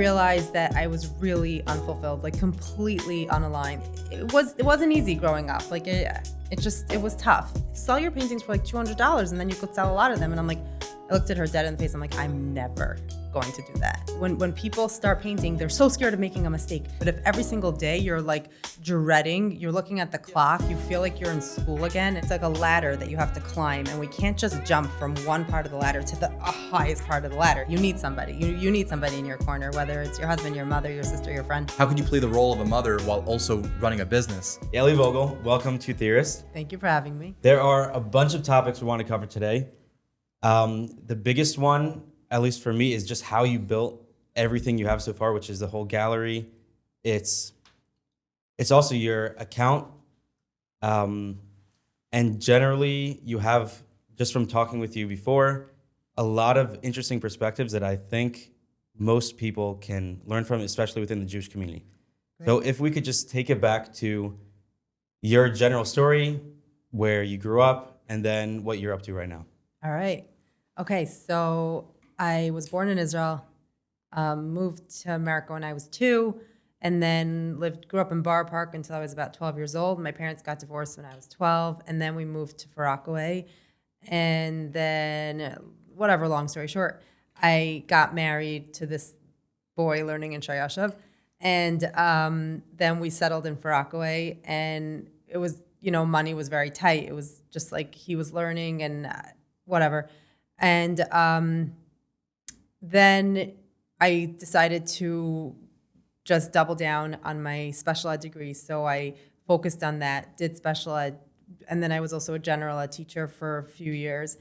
realized that I was really unfulfilled, like completely unaligned. It wasn't easy growing up. Like it was tough. Sell your paintings for like $200 and then you could sell a lot of them. And I'm like, I looked at her dead in the face. I'm like, I'm never going to do that. When people start painting, they're so scared of making a mistake. But if every single day you're like dreading, you're looking at the clock, you feel like you're in school again. It's like a ladder that you have to climb, and we can't just jump from one part of the ladder to the highest part of the ladder. You need somebody. You need somebody in your corner, whether it's your husband, your mother, your sister, your friend. How can you play the role of a mother while also running a business? Yaeli Vogel, welcome to Theorist. Thank you for having me. There are a bunch of topics we want to cover today. The biggest one, at least for me, is just how you built everything you have so far, which is the whole gallery. It's also your account. And generally, you have, just from talking with you before, a lot of interesting perspectives that I think most people can learn from, especially within the Jewish community. Great. So if we could just take it back to your general story, where you grew up, and then what you're up to right now. All right. Okay, so I was born in Israel, moved to America when I was 2, and then grew up in Borough Park until I was about 12 years old. My parents got divorced when I was 12, and then we moved to Rockaway. And then, whatever, long story short, I got married to this boy learning in Shayashav, and then we settled in Rockaway, and it was, money was very tight. It was just like he was learning and whatever. And then I decided to just double down on my special ed degree. So I focused on that, did special ed, and then I was also a general ed teacher for a few years.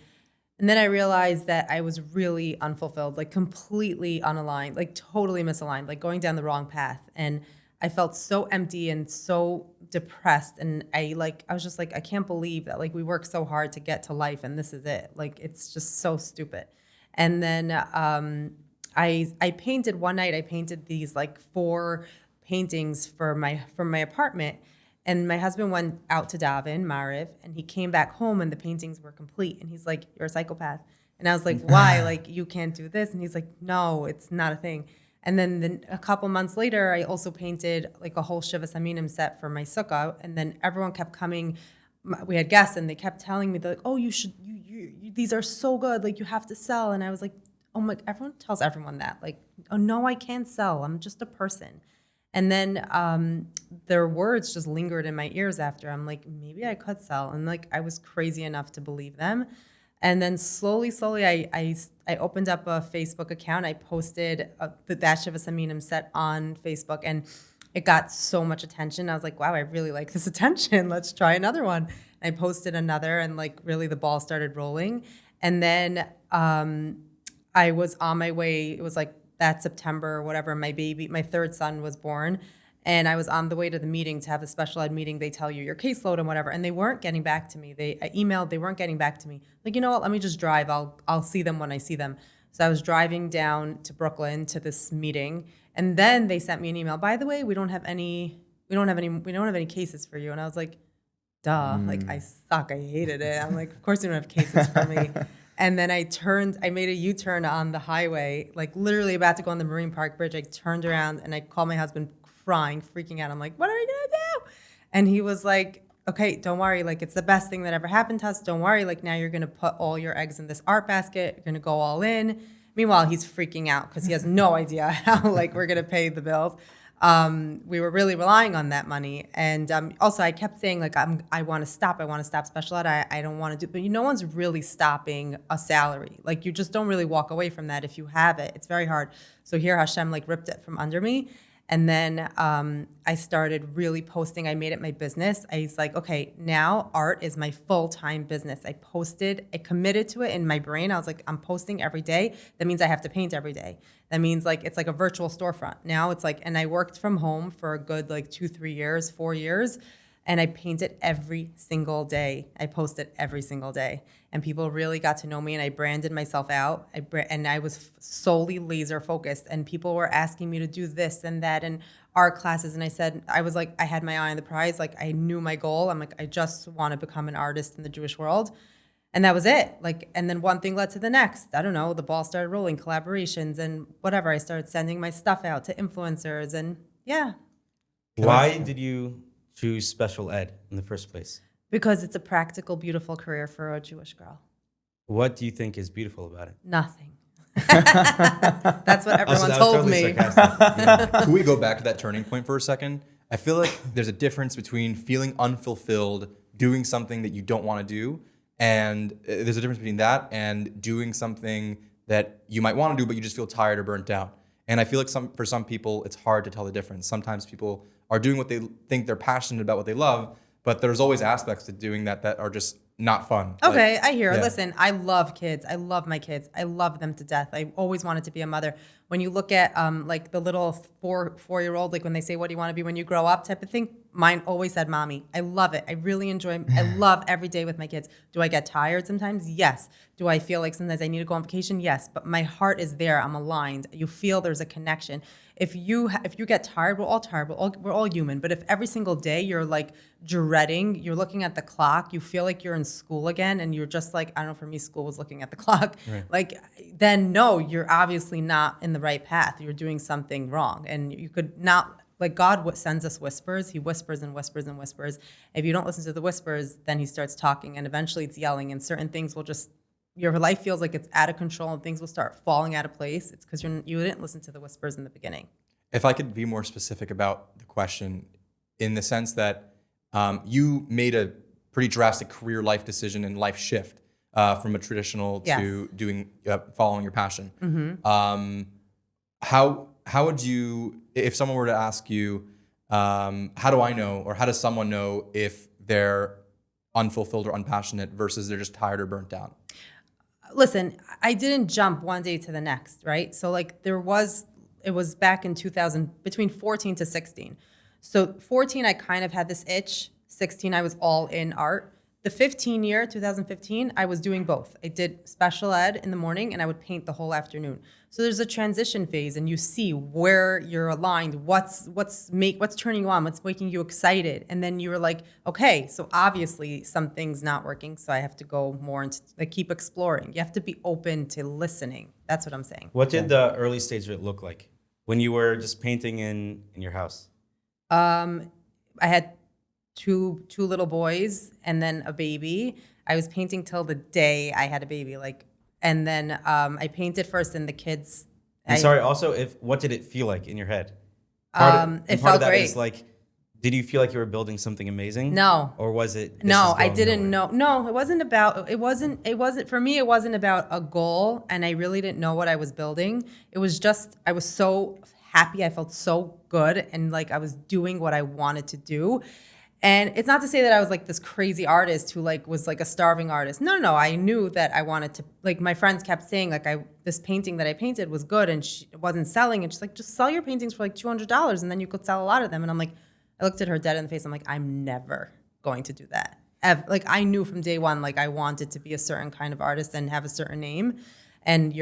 And then I realized that I was really unfulfilled, like completely unaligned, like totally misaligned, like going down the wrong path. And I felt so empty and so depressed. And I was just like, I can't believe that like we work so hard to get to life and this is it. Like, it's just so stupid. And then I painted one night, I painted these like 4 paintings from my apartment. And my husband went out to daven, Mariv, and he came back home and the paintings were complete. And he's like, you're a psychopath. And I was like, why? Like, you can't do this. And he's like, no, it's not a thing. And then a couple months later, I also painted like a whole Shivas Aminim set for my sukkah. And then everyone kept coming. We had guests, and they kept telling me, they're like, oh, you should, these are so good. Like, you have to sell. And I was like, oh my, everyone tells everyone that. Like, oh, no, I can't sell. I'm just a person. And then their words just lingered in my ears after. I'm like, maybe I could sell. And like, I was crazy enough to believe them. And then slowly, I opened up a Facebook account. I posted the Shivas Aminim set on Facebook, and it got so much attention. I was like, wow, I really like this attention. Let's try another one. And I posted another, and like really the ball started rolling. And then I was on my way. It was like that September or whatever. My 3rd son was born. And I was on the way to the meeting to have a special ed meeting. They tell you your caseload and whatever. And they weren't getting back to me. I emailed, they weren't getting back to me. Like, you know what, let me just drive. I'll see them when I see them. So I was driving down to Brooklyn to this meeting. And then they sent me an email. By the way, we don't have any cases for you. And I was like, duh, like I suck. I hated it. I'm like, of course you don't have cases for me. And then I made a U-turn on the highway, like literally about to go on the Marine Park Bridge. I turned around and I called my husband crying, freaking out. I'm like, what are we gonna do? And he was like, okay, don't worry. Like, it's the best thing that ever happened to us. Don't worry. Like, now you're gonna put all your eggs in this art basket. You're gonna go all in. Meanwhile, he's freaking out because he has no idea how like we're gonna pay the bills. We were really relying on that money. And also I kept saying like, I want to stop special ed. I don't want to do, but no one's really stopping a salary. Like, you just don't really walk away from that. If you have it, it's very hard. So here Hashem like ripped it from under me. And then I started really posting. I made it my business. I was like, okay, now art is my full-time business. I committed to it in my brain. I was like, I'm posting every day. That means I have to paint every day. That means like it's like a virtual storefront. Now it's like, and I worked from home for a good like 2-3 years, 4 years. And I painted every single day. I posted every single day. And people really got to know me, and I branded myself out. And I was solely laser focused. And people were asking me to do this and that and art classes. And I said, I was like, I had my eye on the prize. Like, I knew my goal. I'm like, I just want to become an artist in the Jewish world. And that was it. Like, and then one thing led to the next. I don't know. The ball started rolling, collaborations and whatever. I started sending my stuff out to influencers, and yeah. Why did you choose special ed in the first place? Because it's a practical, beautiful career for a Jewish girl. What do you think is beautiful about it? Nothing. That's what everyone that was told totally me. sarcastic. Can we go back to that turning point for a second? I feel like there's a difference between feeling unfulfilled, doing something that you don't want to do, and there's a difference between that and doing something that you might want to do, but you just feel tired or burnt out. And I feel like for some people, it's hard to tell the difference. Sometimes people are doing what they think they're passionate about, what they love, but there's always aspects to doing that are just not fun. Okay, I hear. yeah. Listen, I love kids. I love my kids. I love them to death. I always wanted to be a mother. When you look at like the little four-year-old, like when they say, "What do you want to be when you grow up?" type of thing, mine always said, "Mommy." I love it. I really enjoy. I love every day with my kids. Do I get tired sometimes? Yes. Do I feel like sometimes I need to go on vacation? Yes. But my heart is there. I'm aligned. You feel there's a connection. If you get tired, we're all tired. We're all human. But if every single day you're like dreading, you're looking at the clock, you feel like you're in school again, and you're just like, I don't know, for me, school was looking at the clock. Right. Like, then no, you're obviously not in the right path. You're doing something wrong. And you could not, like, God sends us whispers. He whispers and whispers and whispers. If you don't listen to the whispers, then he starts talking, and eventually it's yelling, and certain things will just, your life feels like it's out of control and things will start falling out of place. It's because you didn't listen to the whispers in the beginning. If I could be more specific about the question, in the sense that you made a pretty drastic career life decision and life shift from a traditional to doing following your passion. Mm-hmm. How would you, if someone were to ask you, how do I know, or how does someone know if they're unfulfilled or unpassionate versus they're just tired or burnt out? Listen, I didn't jump one day to the next, right? So like it was back in 2000, between 14 to 16. So 14, I kind of had this itch. 16, I was all in art. The 2015, I was doing both. I did special ed in the morning and I would paint the whole afternoon. So there's a transition phase and you see where you're aligned, what's turning you on, what's making you excited. And then you were like, okay, so obviously something's not working. So I have to go more into, like, keep exploring. You have to be open to listening. That's what I'm saying. What did the early stage of it look like when you were just painting in your house? I had two little boys and then a baby. I was painting till the day I had a baby, and then I painted first, and the kids. Also, what did it feel like in your head? It felt great. Is like, did you feel like you were building something amazing? No. Or was it? No, I didn't know. No, it wasn't for me. It wasn't about a goal, and I really didn't know what I was building. It was just, I was so happy. I felt so good, and like I was doing what I wanted to do. And it's not to say that I was like this crazy artist who like was like a starving artist. No. I knew that I wanted to, like, my friends kept saying like this painting that I painted was good and it wasn't selling. And she's like, just sell your paintings for like $200 and then you could sell a lot of them. And I'm like, I looked at her dead in the face. I'm like, I'm never going to do that. Like, I knew from day one, like I wanted to be a certain kind of artist and have a certain name, and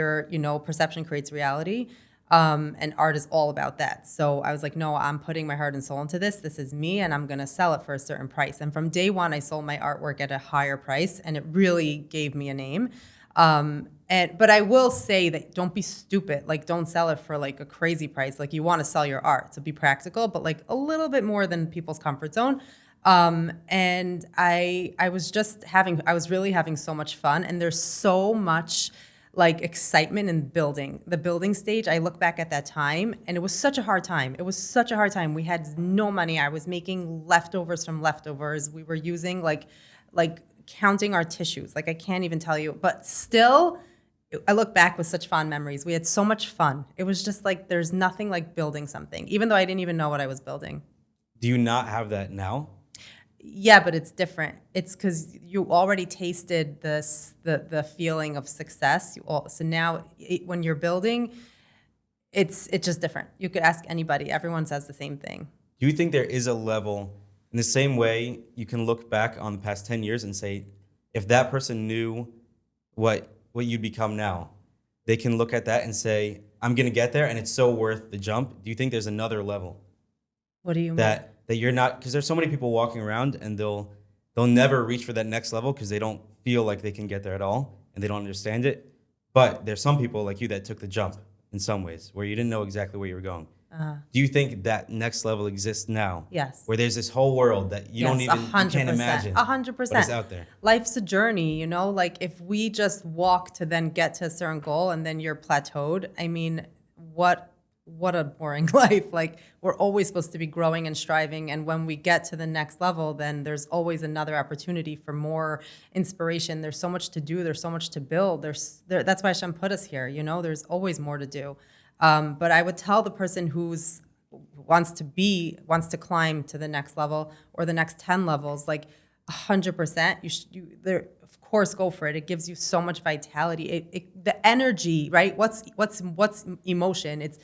perception creates reality. And art is all about that. So I was like, no, I'm putting my heart and soul into this. This is me, and I'm going to sell it for a certain price. And from day one, I sold my artwork at a higher price, and it really gave me a name. But I will say that don't be stupid. Like, don't sell it for like a crazy price. Like, you want to sell your art, so be practical, but like a little bit more than people's comfort zone. And I was really having so much fun, and there's so much like excitement in the building stage. I look back at that time and it was such a hard time. We had no money. I was making leftovers from leftovers. We were using like counting our tissues. Like, I can't even tell you, but still I look back with such fond memories. We had so much fun. It was just like, there's nothing like building something, even though I didn't even know what I was building. Do you not have that now? Yeah, but it's different. It's because you already tasted the feeling of success. So now when you're building, it's just different. You could ask anybody. Everyone says the same thing. Do you think there is a level, in the same way you can look back on the past 10 years and say, if that person knew what you'd become now, they can look at that and say, I'm going to get there and it's so worth the jump? Do you think there's another level? What do you mean? That you're not, because there's so many people walking around and they'll they'll never reach for that next level because they don't feel like they can get there at all and they don't understand it. But there's some people like you that took the jump in some ways where you didn't know exactly where you were going. Do you think that next level exists now? Yes. Where there's this whole world that you don't even, you can't imagine. 100%. But it's out there. Life's a journey, like if we just walk to then get to a certain goal and then you're plateaued, I mean, what a boring life. Like we're always supposed to be growing and striving. And when we get to the next level, then there's always another opportunity for more inspiration. There's so much to do. There's so much to build. That's why Hashem put us here. There's always more to do. But I would tell the person who's wants to climb to the next level or the next 10 levels, like 100%, of course, go for it. It gives you so much vitality. The energy, right? What's emotion? It's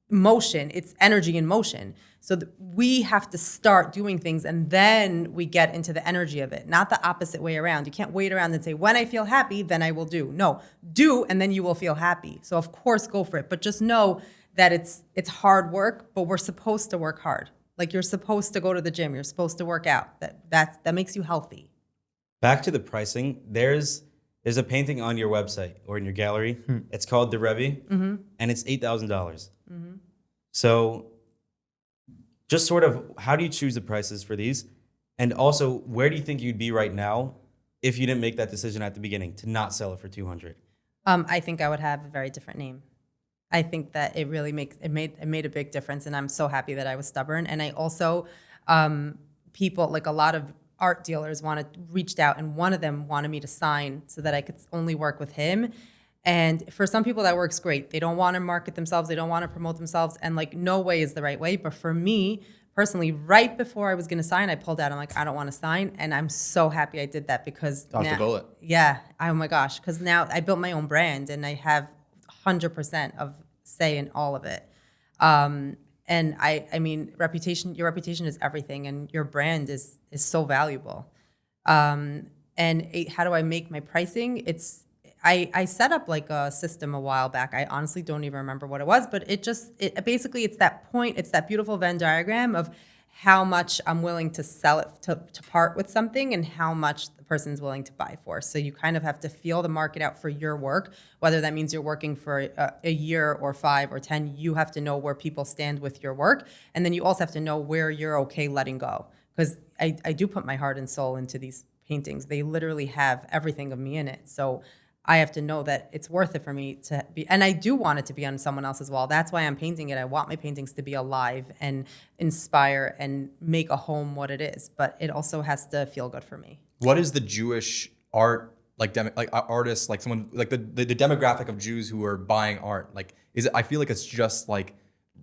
motion. It's energy in motion. So we have to start doing things and then we get into the energy of it, not the opposite way around. You can't wait around and say, when I feel happy, then I will do. No, do, and then you will feel happy. So of course, go for it. But just know that it's hard work, but we're supposed to work hard. Like you're supposed to go to the gym. You're supposed to work out. That makes you healthy. Back to the pricing, there's a painting on your website or in your gallery. It's called The Rebbe, and it's $8,000. So just sort of, how do you choose the prices for these? And also, where do you think you'd be right now if you didn't make that decision at the beginning to not sell it for $200? I think I would have a very different name. I think that it really made a big difference, and I'm so happy that I was stubborn. And I also, people, like a lot of art dealers reached out, and one of them wanted me to sign so that I could only work with him. And for some people that works great. They don't want to market themselves. They don't want to promote themselves. And like no way is the right way. But for me personally, right before I was going to sign, I pulled out. I'm like, I don't want to sign. And I'm so happy I did that because Dodged the bullet. Yeah. Oh my gosh. Because now I built my own brand and I have 100% of say in all of it. And I mean, your reputation is everything, and your brand is so valuable. And how do I make my pricing? I set up like a system a while back. I honestly don't even remember what it was, but basically it's that point, it's that beautiful Venn diagram of how much I'm willing to sell it, to part with something, and how much the person's willing to buy for. So you kind of have to feel the market out for your work, whether that means you're working for a year or 5 or 10, you have to know where people stand with your work. And then you also have to know where you're okay letting go. Because I do put my heart and soul into these paintings. They literally have everything of me in it. So I have to know that it's worth it for me to be, and I do want it to be on someone else's wall. That's why I'm painting it. I want my paintings to be alive and inspire and make a home what it is, but it also has to feel good for me. What is the Jewish art, like artists, like someone, like the demographic of Jews who are buying art? Like, I feel like it's just like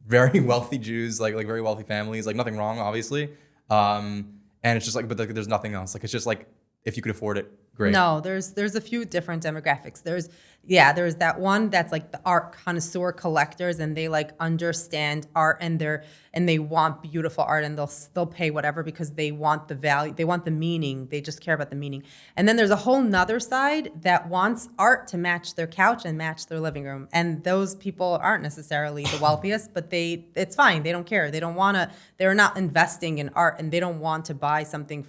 very wealthy Jews, like very wealthy families, like nothing wrong, obviously. And it's just like, but there's nothing else. Like, it's just like, if you could afford it, great. No, there's a few different demographics. There's that one that's like the art connoisseur collectors, and they like understand art, and they want beautiful art, and they'll pay whatever because they want the value, they want the meaning, they just care about the meaning. And then there's a whole nother side that wants art to match their couch and match their living room. And those people aren't necessarily the wealthiest, but it's fine. They don't care. They're not investing in art, and they don't want to buy something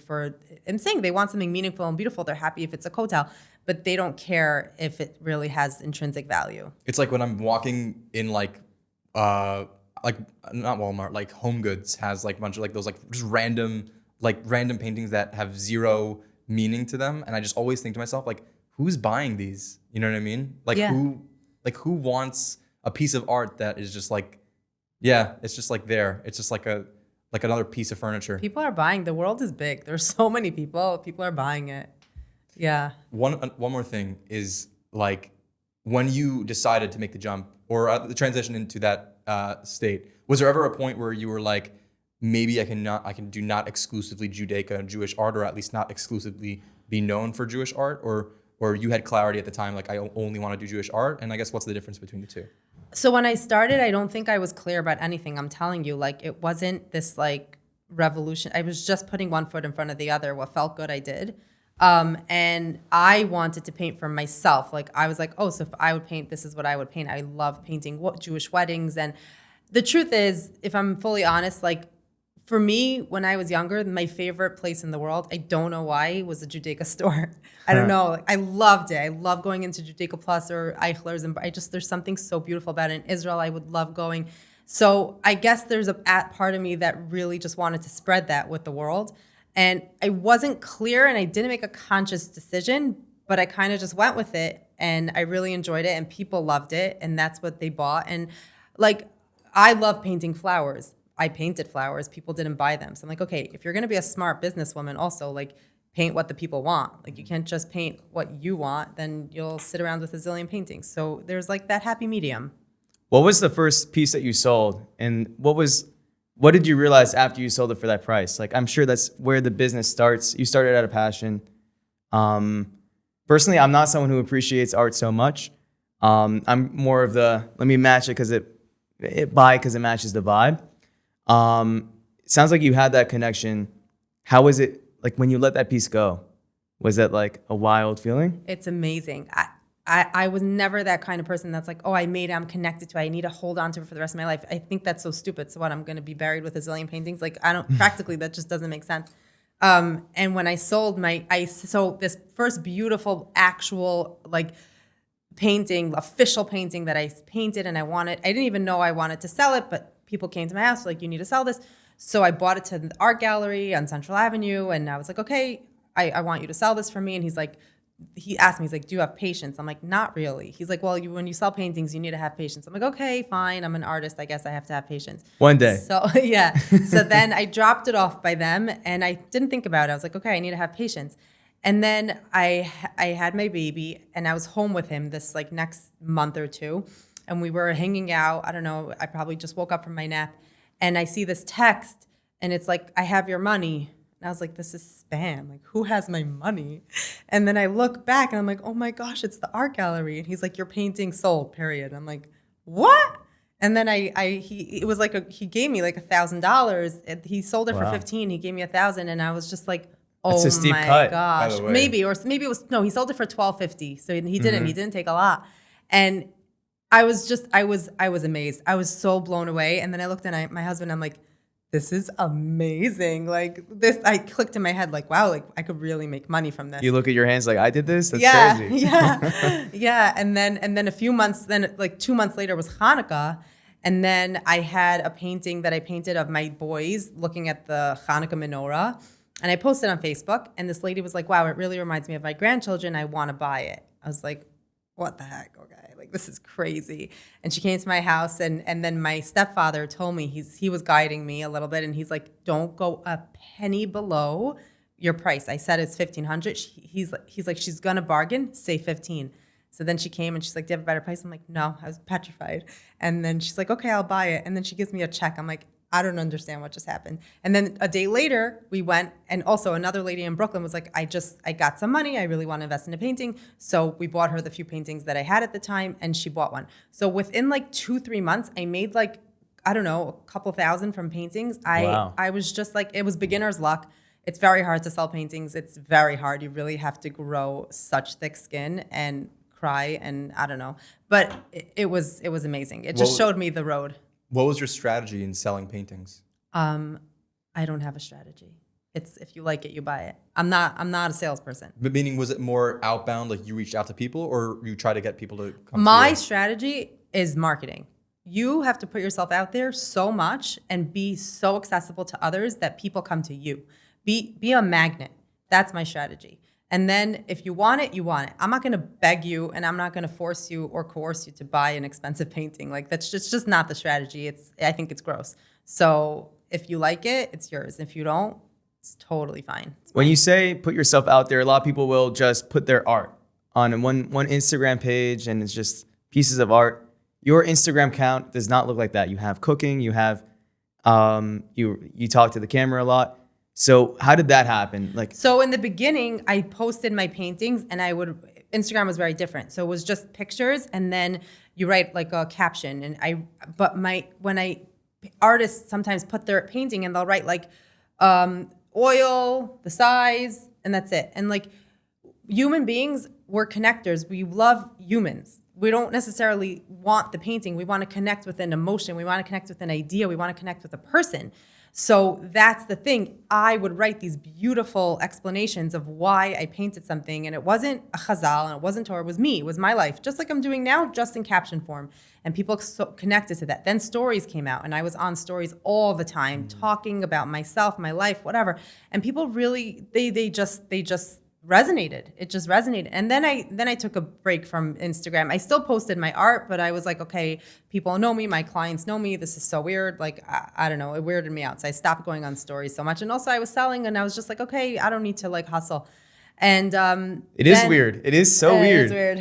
I'm saying they want something meaningful and beautiful. They're happy if it's a kotel, but they don't care if it really has intrinsic value. It's like when I'm walking in like not Walmart, like Home Goods has like a bunch of like those like just random paintings that have zero meaning to them, and I just always think to myself, like, who's buying these? You know what I mean? Like who wants a piece of art that is just like, yeah, it's just like there. It's just like another piece of furniture. People are buying. The world is big. There's so many people. People are buying it. Yeah. One more thing is, like, when you decided to make the jump or the transition into that state, was there ever a point where you were like, maybe I can do not exclusively Judaica and Jewish art, or at least not exclusively be known for Jewish art, or you had clarity at the time, like, I only want to do Jewish art? And I guess what's the difference between the two? So when I started, I don't think I was clear about anything. I'm telling you, like, it wasn't this like revolution. I was just putting one foot in front of the other. What felt good, I did. And I wanted to paint for myself. Like, I was like, oh, so if I would paint, this is what I would paint. I love painting Jewish weddings. And the truth is, if I'm fully honest, like, for me, when I was younger, my favorite place in the world, I don't know why, was the Judaica store. I don't know. Like, I loved it. I love going into Judaica Plus or Eichler's. And there's something so beautiful about it. In Israel, I would love going. So I guess there's a part of me that really just wanted to spread that with the world. And I wasn't clear and I didn't make a conscious decision, but I kind of just went with it. And I really enjoyed it and people loved it. And that's what they bought. And like, I love painting flowers. I painted flowers. People didn't buy them. So I'm like, okay, if you're going to be a smart businesswoman, also like paint what the people want. Like you can't just paint what you want. Then you'll sit around with a zillion paintings. So there's like that happy medium. What was the first piece that you sold? And what did you realize after you sold it for that price? Like, I'm sure that's where the business starts. You started out of passion. Personally, I'm not someone who appreciates art so much. I'm more of the, let me match it because it matches the vibe. Sounds like you had that connection. How was it like when you let that piece go? Was that like a wild feeling? It's amazing. I was never that kind of person that's like, oh, I made it, I'm connected to it, I need to hold on to it for the rest of my life. I think that's so stupid. So what, I'm going to be buried with a zillion paintings? Like, I don't, practically, that just doesn't make sense. And when I sold so this first beautiful, actual, like, official painting that I painted and I didn't even know I wanted to sell it, but people came to my house, like, you need to sell this. So I bought it to the art gallery on Central Avenue. And I was like, okay, I want you to sell this for me. And he asked me, he's like, do you have patience? I'm like, not really. He's like, well, when you sell paintings, you need to have patience. I'm like, okay, fine. I'm an artist. I guess I have to have patience. One day. So yeah. So then I dropped it off by them and I didn't think about it. I was like, okay, I need to have patience. And then I had my baby and I was home with him this like next month or two. And we were hanging out. I don't know. I probably just woke up from my nap and I see this text and it's like, I have your money. And I was like, this is spam. Like, who has my money? And then I look back and I'm like, oh my gosh, it's the art gallery. And he's like, your painting sold, period. I'm like, what? And then he gave me like $1,000. He sold it for 15. He gave me 1,000. And I was just like, oh That's a steep my cut, gosh. by the way. Maybe it was, no, he sold it for $1,250. So he didn't take a lot. And I was amazed. I was so blown away. And then I looked at my husband, I'm like, this is amazing. Like this, I clicked in my head like, wow, like I could really make money from this. You look at your hands like, I did this? That's crazy. Yeah. And then a few months, like 2 months later was Hanukkah. And then I had a painting that I painted of my boys looking at the Hanukkah menorah. And I posted on Facebook. And this lady was like, wow, it really reminds me of my grandchildren. I want to buy it. I was like, what the heck? Okay. Like, this is crazy. And she came to my house and then my stepfather told me, he was guiding me a little bit. And he's like, don't go a penny below your price. I said it's $1,500. He's like, she's going to bargain, say 15. So then she came and she's like, do you have a better price? I'm like, no, I was petrified. And then she's like, okay, I'll buy it. And then she gives me a check. I'm like, I don't understand what just happened. And then a day later, we went, and also another lady in Brooklyn was like, I got some money. I really want to invest in a painting. So we bought her the few paintings that I had at the time, and she bought one. So within like 2-3 months, I made like, I don't know, a couple thousand from paintings. Wow. I was just like, it was beginner's luck. It's very hard to sell paintings. It's very hard. You really have to grow such thick skin and cry, and I don't know. But it was amazing. It just showed me the road. What was your strategy in selling paintings? I don't have a strategy. It's if you like it, you buy it. I'm not a salesperson. But meaning, was it more outbound, like you reached out to people, or you try to get people to come My to you? strategy is marketing. You have to put yourself out there so much and be so accessible to others that people come to you. Be a magnet. That's my strategy. And then if you want it, you want it. I'm not going to beg you, and I'm not going to force you or coerce you to buy an expensive painting. Like, that's just not the strategy. I think it's gross. So if you like it, it's yours. If you don't, it's totally fine. When you say put yourself out there, a lot of people will just put their art on one Instagram page, and it's just pieces of art. Your Instagram account does not look like that. You have cooking. You have you talk to the camera a lot. So how did that happen? So in the beginning, I posted my paintings, and Instagram was very different. So it was just pictures, and then you write like a caption. And artists sometimes put their painting and they'll write like oil, the size, and that's it. And like human beings, we're connectors. We love humans. we don't necessarily want the painting. We want to connect with an emotion. We want to connect with an idea. We want to connect with a person. So that's the thing. I would write these beautiful explanations of why I painted something. And it wasn't a chazal and it wasn't Torah. It was me. It was my life. Just like I'm doing now, just in caption form. And people so connected to that. Then stories came out and I was on stories all the time talking about myself, my life, whatever. And people really, they just resonated. It just resonated. And then I took a break from Instagram. I still posted my art, but I was like, okay, people know me, my clients know me. This is so weird. Like, I don't know, it weirded me out. So I stopped going on stories so much. And also I was selling and I was just like, okay, I don't need to like hustle. And it is weird. It is so weird. It's weird.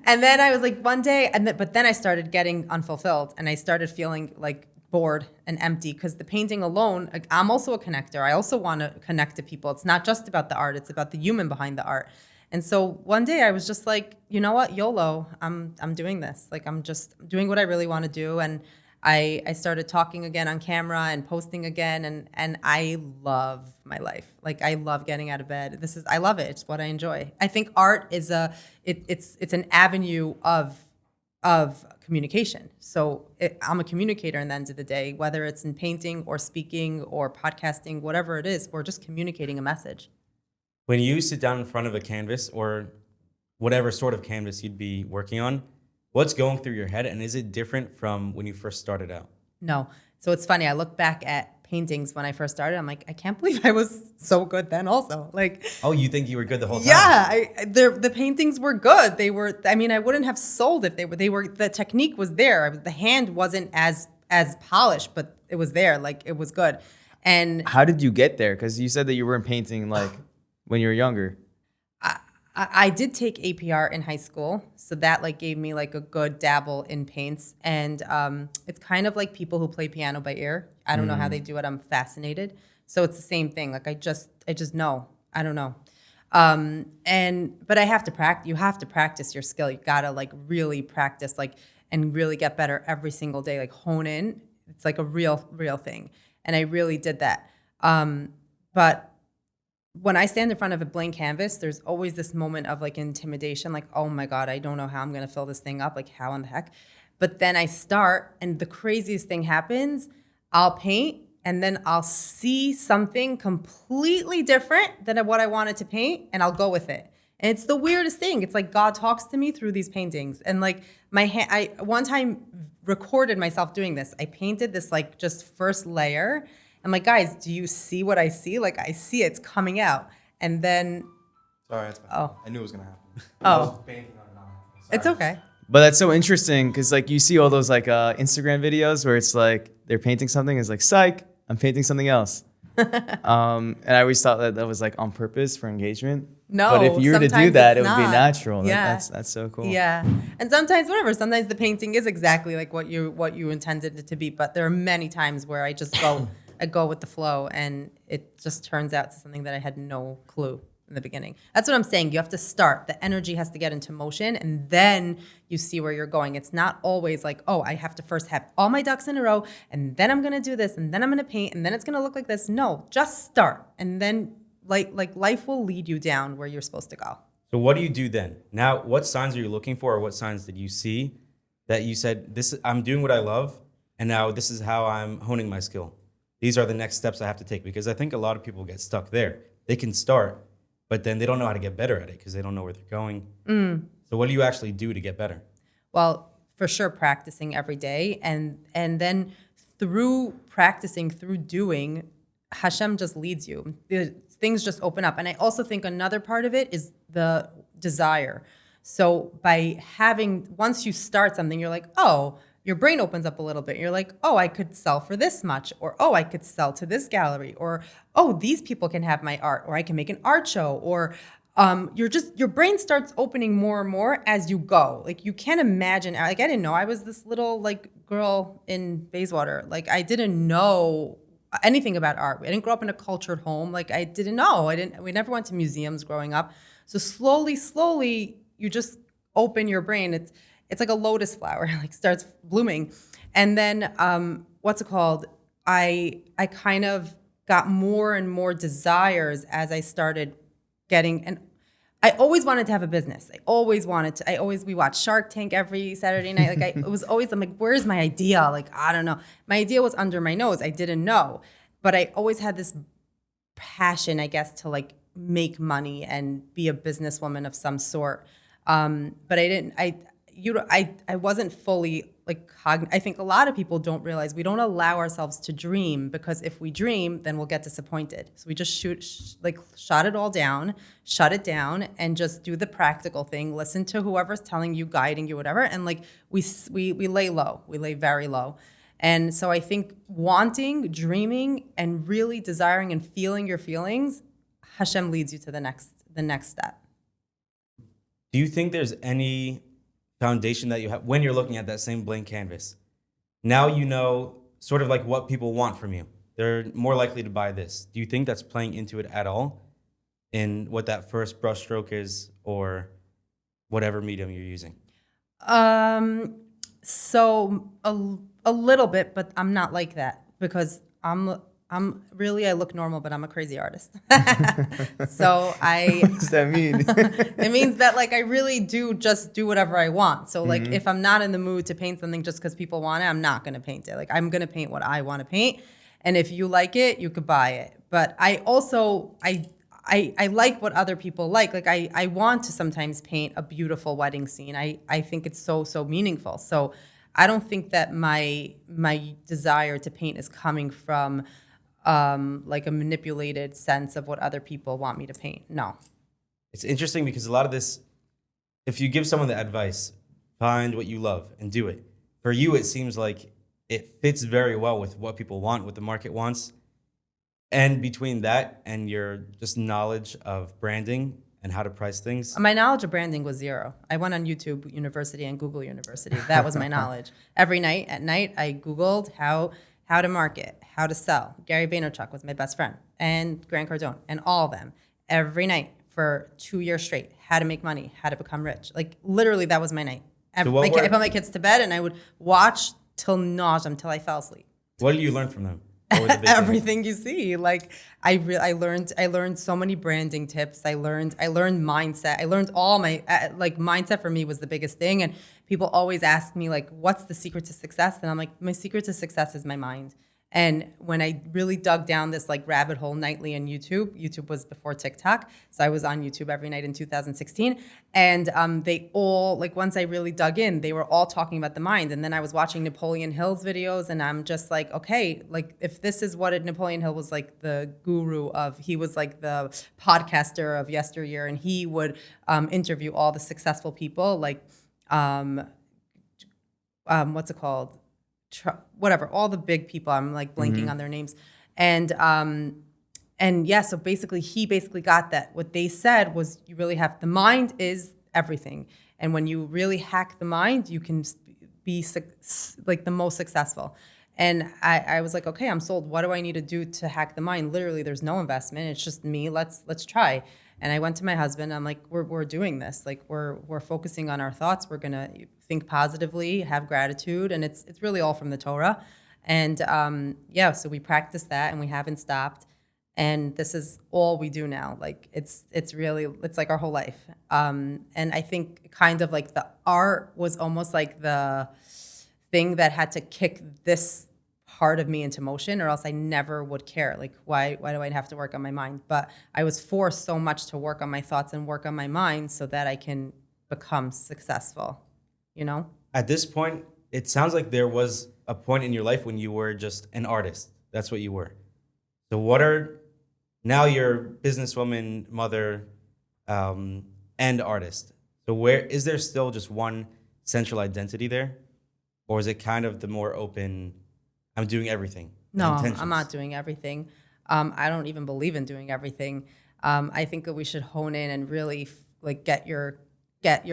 And then I was like one day, but then I started getting unfulfilled and I started feeling like bored and empty because the painting alone, like, I'm also a connector. I also want to connect to people. It's not just about the art, it's about the human behind the art. And so one day I was just like, you know what, YOLO, I'm doing this. Like I'm just doing what I really want to do. And I started talking again on camera and posting again and I love my life. Like I love getting out of bed. I love it. It's what I enjoy. I think art is it's an avenue of communication. So I'm a communicator in the end of the day, whether it's in painting or speaking or podcasting, whatever it is, we're just communicating a message. When you sit down in front of a canvas or whatever sort of canvas you'd be working on, what's going through your head? And is it different from when you first started out? No. So it's funny. I look back at paintings when I first started. I'm like, I can't believe I was so good then also. Like, oh, you think you were good the whole time? Yeah, the paintings were good. They were, I mean, I wouldn't have sold if they were, the technique was there. The hand wasn't as polished, but it was there. Like it was good. And how did you get there? Because you said that you weren't painting like when you were younger. I did take APR in high school, so that like gave me like a good dabble in paints. And it's kind of like people who play piano by ear. I don't know how they do it. I'm fascinated. So it's the same thing. Like I just know. I don't know. But I have to practice. You have to practice your skill. You gotta like really practice, like, and really get better every single day. Like hone in. It's like a real thing. And I really did that. But when I stand in front of a blank canvas, there's always this moment of like intimidation, like, oh my God, I don't know how I'm gonna fill this thing up, like how in the heck? But then I start and the craziest thing happens, I'll paint and then I'll see something completely different than what I wanted to paint and I'll go with it. And it's the weirdest thing. It's like God talks to me through these paintings. And like I one time recorded myself doing this. I painted this like just first layer. I'm like, guys, do you see what I see? Like, I see it's coming out. And then... Sorry, it's Oh. I knew it was going to happen. Oh. It's okay. But that's so interesting because like you see all those like Instagram videos where it's like they're painting something. It's like, psych, I'm painting something else. And I always thought that was like on purpose for engagement. No, but if you were to do sometimes that, it it's would be not. natural. Yeah. That's so cool. Yeah. And sometimes whatever. Sometimes the painting is exactly like what you intended it to be. But there are many times where I just go... I go with the flow and it just turns out to something that I had no clue in the beginning. That's what I'm saying. You have to start. The energy has to get into motion and then you see where you're going. It's not always like, oh, I have to first have all my ducks in a row and then I'm going to do this and then I'm going to paint and then it's going to look like this. No, just start. And then like life will lead you down where you're supposed to go. So what do you do then? Now, what signs are you looking for or what signs did you see that you said, I'm doing what I love and now this is how I'm honing my skill? These are the next steps I have to take because I think a lot of people get stuck there. They can start, but then they don't know how to get better at it because they don't know where they're going. So what do you actually do to get better? Well, for sure, practicing every day. And then through practicing, through doing, Hashem just leads you. Things just open up. And I also think another part of it is the desire. So once you start something, you're like, oh, your brain opens up a little bit. You're like, oh, I could sell for this much, or oh, I could sell to this gallery, or oh, these people can have my art, or I can make an art show, or your brain starts opening more and more as you go. Like you can't imagine. Like I didn't know I was this little like girl in Bayswater. Like I didn't know anything about art. I didn't grow up in a cultured home. Like I didn't know. We never went to museums growing up. So slowly, you just open your brain. It's like a lotus flower, like starts blooming. And then I kind of got more and more desires as I started getting, and I always wanted to have a business. We watched Shark Tank every Saturday night. Like it was always, I'm like, where's my idea? Like, I don't know. My idea was under my nose. I didn't know, but I always had this passion, I guess, to like make money and be a businesswoman of some sort. But I wasn't fully like I think a lot of people don't realize we don't allow ourselves to dream, because if we dream, then we'll get disappointed. So we just shut it all down, shut it down, and just do the practical thing. Listen to whoever's telling you, guiding you, whatever. And like we lay low, we lay very low. And so I think wanting, dreaming, and really desiring and feeling your feelings, Hashem leads you to the next step. Do you think there's any foundation that you have when you're looking at that same blank canvas? Now you know sort of like what people want from you. They're more likely to buy this. Do you think that's playing into it at all in what that first brushstroke is, or whatever medium you're using? So a little bit, but I'm not like that, because I'm really, I look normal, but I'm a crazy artist. So What does that mean? it means that like I really do just do whatever I want. So like if I'm not in the mood to paint something just because people want it, I'm not going to paint it. Like I'm going to paint what I want to paint. And if you like it, you could buy it. But I also, I like what other people like. Like I want to sometimes paint a beautiful wedding scene. I think it's so meaningful. So I don't think that my desire to paint is coming from like a manipulated sense of what other people want me to paint. No. It's interesting because a lot of this, if you give someone the advice, find what you love and do it. For you, it seems like it fits very well with what people want, what the market wants. And between that and your just knowledge of branding and how to price things. My knowledge of branding was zero. I went on YouTube University and Google University. That was my knowledge. Every night at night, I Googled how to market, how to sell. Gary Vaynerchuk was my best friend, and Grant Cardone, and all of them. Every night for 2 years straight, how to make money, how to become rich. Like literally, that was my night. I put my kids to bed, and I would watch till nausea, till I fell asleep. What did you learn from them? What were the big Everything you see. Like I learned so many branding tips. I learned mindset. I learned all my like mindset for me was the biggest thing. And people always ask me like, what's the secret to success? And I'm like, my secret to success is my mind. And when I really dug down this like rabbit hole nightly on YouTube was before TikTok. So I was on YouTube every night in 2016. And they all, like once I really dug in, they were all talking about the mind. And then I was watching Napoleon Hill's videos, and I'm just like, okay, like if this is what Napoleon Hill was like the guru of, he was like the podcaster of yesteryear, and he would interview all the successful people, like, what's it called? Whatever, all the big people, I'm like blanking on their names. And yeah, so basically he got that. What they said was you really have, the mind is everything. And when you really hack the mind, you can be like the most successful. And I was like, okay, I'm sold. What do I need to do to hack the mind? Literally, there's no investment. It's just me. Let's try. And I went to my husband. I'm like, we're doing this. Like we're focusing on our thoughts. We're gonna think positively, have gratitude, and it's really all from the Torah. And yeah, so we practice that, and we haven't stopped. And this is all we do now. Like it's like our whole life. And I think kind of like the art was almost like the thing that had to kick this part of me into motion, or else I never would care. Like why do I have to work on my mind? But I was forced so much to work on my thoughts and work on my mind so that I can become successful, you know? At this point, it sounds like there was a point in your life when you were just an artist. That's what you were. So now you're businesswoman, mother, and artist. So where is there still just one central identity there? Or is it kind of the more open, I'm doing everything? No, I'm not doing everything. I don't even believe in doing everything. I think that we should hone in and really like get your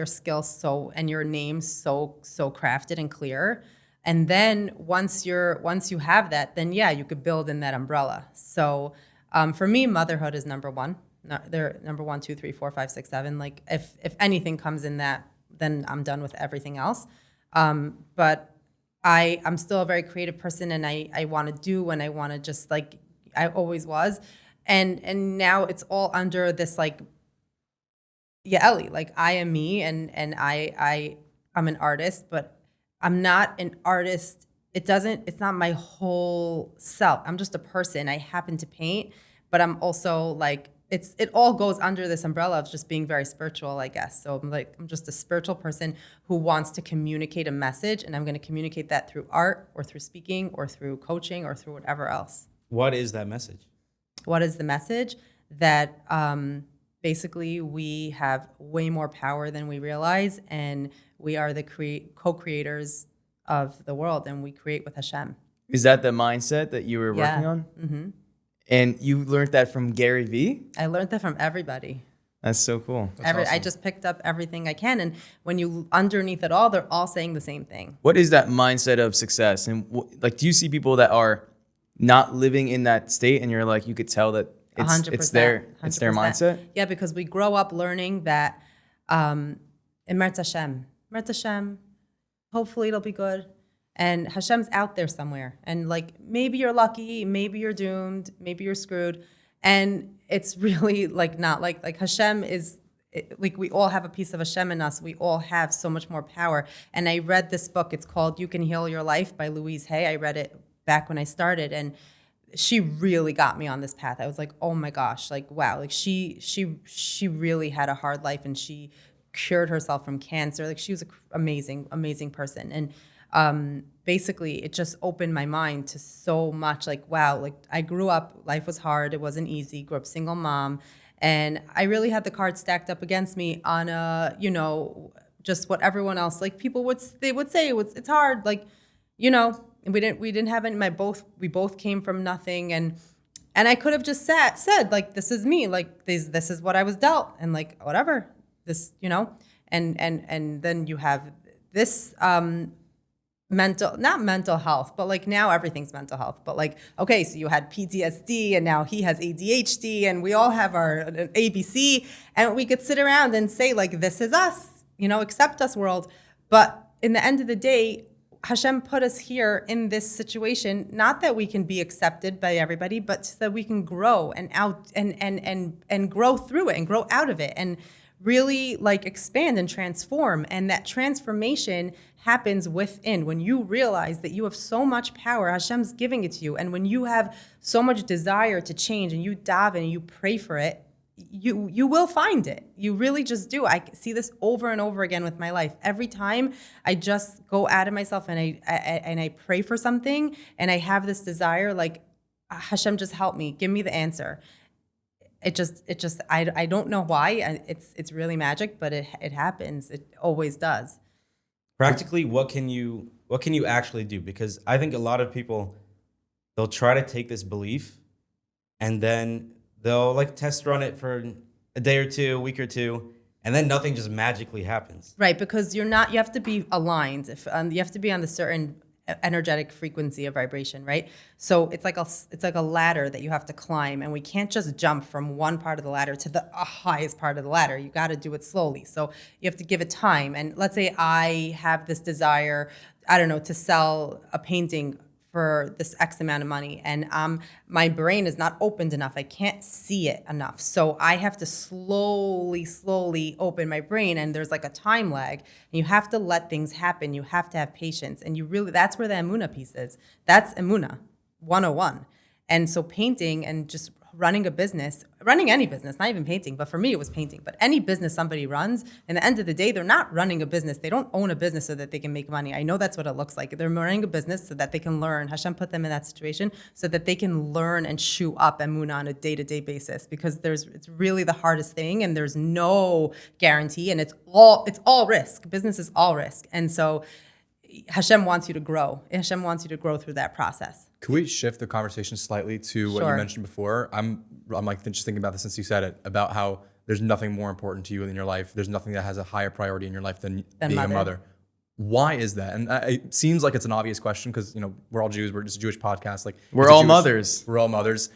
skills and your name so crafted and clear. And then once you have that, then yeah, you could build in that umbrella. So for me, motherhood is number one. They're number 1, 2, 3, 4, 5, 6, 7. Like if anything comes in that, then I'm done with everything else. But I'm still a very creative person, and I want to do, and I want to just like I always was, and now it's all under this like Yaeli, like I am me, and I'm an artist, but I'm not an artist. It's not my whole self. I'm just a person. I happen to paint, but I'm also like, it all goes under this umbrella of just being very spiritual, I guess. So I'm just a spiritual person who wants to communicate a message, and I'm going to communicate that through art or through speaking or through coaching or through whatever else. What is that message? What is the message? That basically we have way more power than we realize, and we are the co-creators of the world, and we create with Hashem. Is that the mindset that you were working on? Mm-hmm. And you learned that from Gary Vee? I learned that from everybody. That's so cool. I just picked up everything I can, and when you underneath it all, they're all saying the same thing. What is that mindset of success? And like, do you see people that are not living in that state, and you're like, you could tell that it's 100%, their mindset? Yeah, because we grow up learning that Emertz Hashem, hopefully it'll be good. And Hashem's out there somewhere. And like, maybe you're lucky, maybe you're doomed, maybe you're screwed. And it's really like not like Hashem is, like we all have a piece of Hashem in us. We all have so much more power. And I read this book. It's called You Can Heal Your Life by Louise Hay. I read it back when I started. And she really got me on this path. I was like, oh my gosh, like, wow. Like she really had a hard life, and she cured herself from cancer. Like she was an amazing person. And basically it just opened my mind to so much. Like, wow, like I grew up, life was hard. It wasn't easy. Grew up single mom. And I really had the cards stacked up against me on just what everyone else, like people would say it's hard. Like, we didn't have any, we both came from nothing. And I could have just said like, this is me, like this is what I was dealt, and like, whatever this, and then you have this, not mental health, but like now everything's mental health. But like, okay, so you had PTSD, and now he has ADHD, and we all have our ABC, and we could sit around and say like, this is us, accept us, world. But in the end of the day, Hashem put us here in this situation, not that we can be accepted by everybody, but so that we can grow and grow through it and grow out of it and really like expand and transform. And that transformation happens within when you realize that you have so much power. Hashem's giving it to you. And when you have so much desire to change and you daven and you pray for it, you will find it. You really just do. I see this over and over again with my life. Every time I just go out of myself and I pray for something and I have this desire, like Hashem, just help me, give me the answer. I don't know why. It's really magic, but it happens. It always does. Practically, what can you actually do? Because I think a lot of people, they'll try to take this belief and then they'll like test run it for a day or two, a week or two, and then nothing just magically happens. Right, because you have to be aligned. You have to be on the certain energetic frequency of vibration, right? So it's like a ladder that you have to climb, and we can't just jump from one part of the ladder to the highest part of the ladder. You got to do it slowly. So you have to give it time. And let's say I have this desire, I don't know, to sell a painting for this X amount of money, and my brain is not opened enough. I can't see it enough. So I have to slowly open my brain, and there's like a time lag. And you have to let things happen. You have to have patience. And that's where the Amuna piece is. That's Amuna 101. And so painting and just running any business, not even painting, but for me it was painting, but any business somebody runs, in the end of the day, they're not running a business. They don't own a business so that they can make money. I know that's what it looks like. They're running a business so that they can learn. Hashem put them in that situation so that they can learn and chew up Amuna on a day-to-day basis, because it's really the hardest thing, and there's no guarantee, and it's all risk. Business is all risk. And so Hashem wants you to grow. Hashem wants you to grow through that process. Could we shift the conversation slightly to what you mentioned before? I'm like just thinking about this since you said it, about how there's nothing more important to you in your life. There's nothing that has a higher priority in your life than being a mother. Why is that? And it seems like it's an obvious question because we're all Jews. We're just a Jewish podcast. Like we're all mothers. We're all mothers.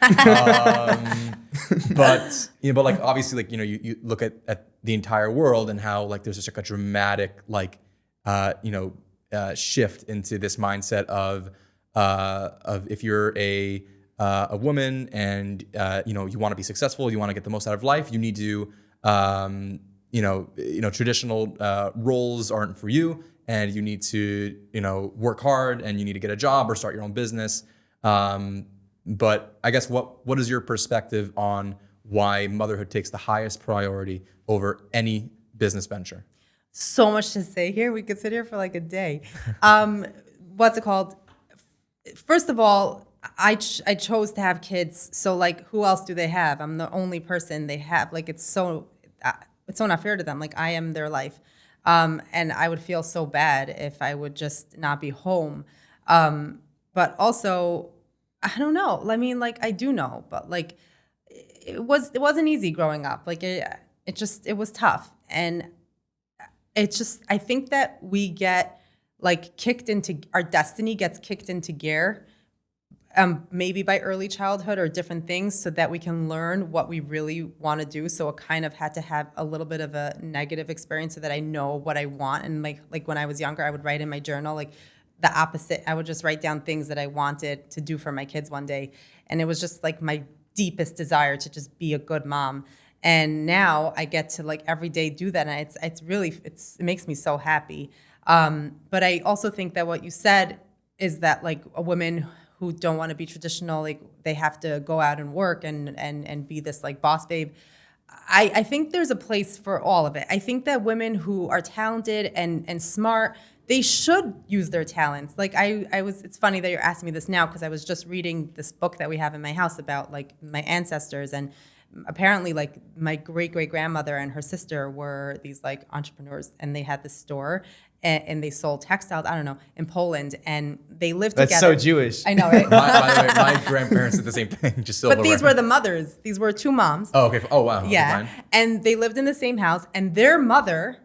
But like obviously, like you look at the entire world and how like there's just like a dramatic shift into this mindset of if you're a woman and you want to be successful, you want to get the most out of life, you need to traditional roles aren't for you, and you need to, work hard, and you need to get a job or start your own business. But I guess what is your perspective on why motherhood takes the highest priority over any business venture? So much to say here. We could sit here for like a day. What's it called? First of all, I chose to have kids. So like, who else do they have? I'm the only person they have. Like, it's so not fair to them. Like, I am their life. And I would feel so bad if I would just not be home. But also, I don't know. I mean, like, I do know, but like, it wasn't easy growing up. Like, it was tough. And it's just, I think that we get like our destiny gets kicked into gear, maybe by early childhood or different things, so that we can learn what we really want to do. So it kind of had to have a little bit of a negative experience so that I know what I want. And like when I was younger, I would write in my journal, like the opposite. I would just write down things that I wanted to do for my kids one day. And it was just like my deepest desire to just be a good mom. And now I get to like every day do that, and it makes me so happy. But I also think that what you said is that like a woman who don't want to be traditional, like they have to go out and work and be this like boss babe. I think there's a place for all of it. I think that women who are talented and smart, they should use their talents. Like it's funny that you're asking me this now, because I was just reading this book that we have in my house about like my ancestors, and apparently like my great-great-grandmother and her sister were these like entrepreneurs, and they had this store and they sold textiles, I don't know, in Poland, and they lived That's together. so Jewish. I know, right? By the way, my grandparents did the same thing. Just so But these were the mothers. These were two moms. Oh, okay. Oh, wow. Yeah. Okay, fine. And they lived in the same house, and their mother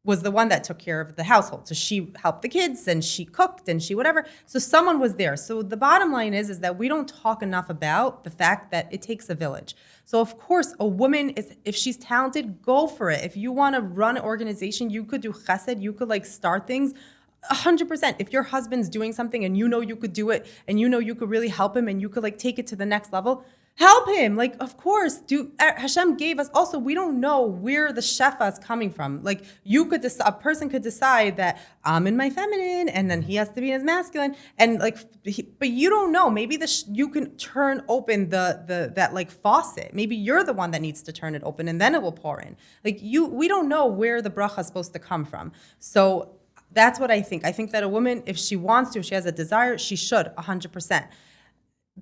was the one that took care of the household. So she helped the kids, and she cooked, and she whatever. So someone was there. So the bottom line is that we don't talk enough about the fact that it takes a village. So of course, a woman if she's talented, go for it. If you want to run an organization, you could do chesed, you could like start things. 100%. If your husband's doing something and you know you could do it, and you know you could really help him, and you could like take it to the next level, help him. Like, of course, Hashem gave us. Also, we don't know where the shefa is coming from. Like, a person could decide that I'm in my feminine, and then he has to be in his masculine, and like, but you don't know. Maybe you can turn open that like faucet. Maybe you're the one that needs to turn it open, and then it will pour in. Like we don't know where the bracha is supposed to come from. So that's what I think. I think that a woman, if she wants to, if she has a desire, she should 100%.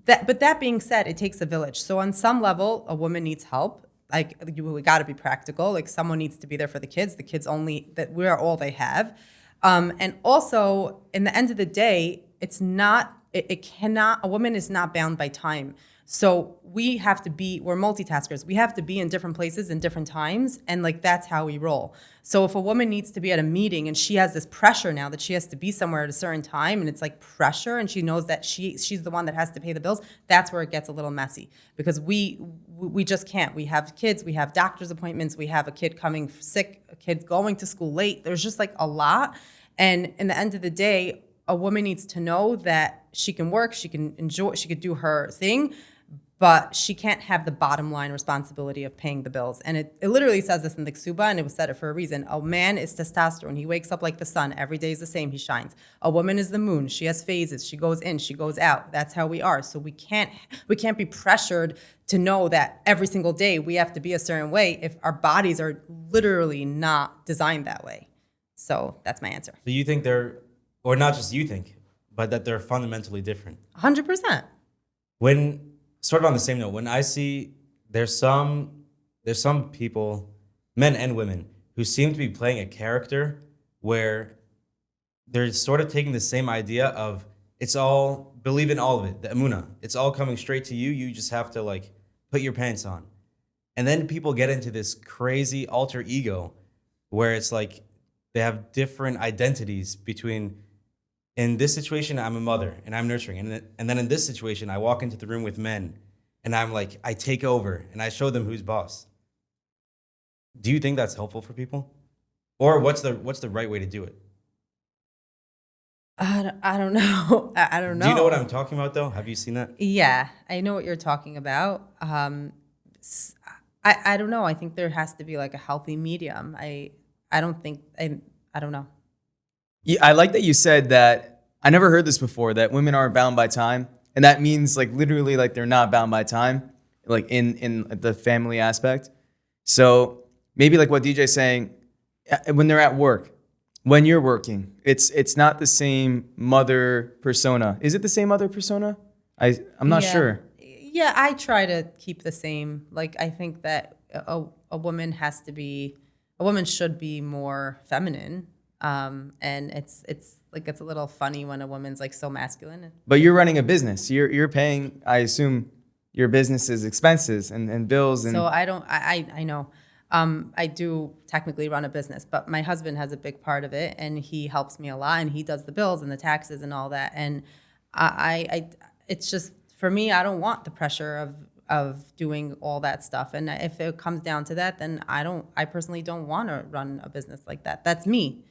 But that being said, it takes a village. So on some level, a woman needs help. Like we got to be practical. Like someone needs to be there for the kids. The kids that we are all they have. And also, in the end of the day, a woman is not bound by time. So we're multitaskers. We have to be in different places in different times. And like, that's how we roll. So if a woman needs to be at a meeting and she has this pressure now that she has to be somewhere at a certain time, and it's like pressure, and she knows that she's the one that has to pay the bills, that's where it gets a little messy, because we just can't. We have kids, we have doctor's appointments, we have a kid coming sick, a kid going to school late. There's just like a lot. And in the end of the day, a woman needs to know that she can work, she can enjoy, she could do her thing, but she can't have the bottom line responsibility of paying the bills. And it literally says this in the Ksuba, and it was said it for a reason. A man is testosterone. He wakes up like the sun. Every day is the same. He shines. A woman is the moon. She has phases. She goes in. She goes out. That's how we are. So we can't be pressured to know that every single day we have to be a certain way if our bodies are literally not designed that way. So that's my answer. So you think or not just you think, but that they're fundamentally different? 100%. Sort of on the same note, when I see there's some people, men and women, who seem to be playing a character where they're sort of taking the same idea of believe in all of it, the Amuna. It's all coming straight to you. You just have to like put your pants on. And then people get into this crazy alter ego where it's like they have different identities between, in this situation, I'm a mother and I'm nurturing. And then in this situation, I walk into the room with men and I'm like, I take over and I show them who's boss. Do you think that's helpful for people? Or what's the right way to do it? I don't know. I don't know. Do you know what I'm talking about though? Have you seen that? Yeah, I know what you're talking about. I I don't know. I think there has to be like a healthy medium. I don't think I don't know. Yeah, I like that you said that. I never heard this before, that women aren't bound by time. And that means like literally like they're not bound by time, like in the family aspect. So maybe like what DJ's saying, when they're at work, when you're working, it's not the same mother persona. Is it the same mother persona? I'm not sure. Yeah, I try to keep the same. Like, I think that a woman should be more feminine. And it's like, it's a little funny when a woman's like so masculine. But you're running a business. You're paying, I assume, your business's expenses and bills. And So I know. I do technically run a business, but my husband has a big part of it, and he helps me a lot, and he does the bills and the taxes and all that. And it's just, for me, I don't want the pressure of doing all that stuff. And if it comes down to that, then I personally don't want to run a business like that. That's me.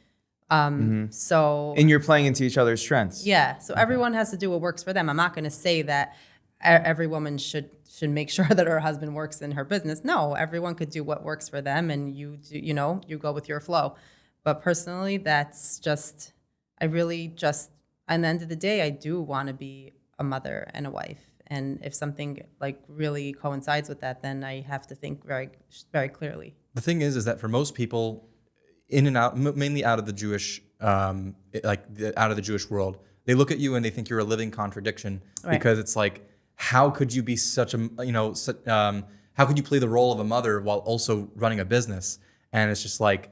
So. and you're playing into each other's strengths. Yeah. So everyone has to do what works for them. I'm not going to say that every woman should make sure that her husband works in her business. No, everyone could do what works for them, and you go with your flow. But personally, that's just, at the end of the day, I do want to be a mother and a wife. And if something like really coincides with that, then I have to think very, very clearly. The thing is that for most people, in and out, mainly out of the Jewish, out of the Jewish world, they look at you and they think you're a living contradiction, Right. because it's like, how could you be such a, how could you play the role of a mother while also running a business? And it's just like,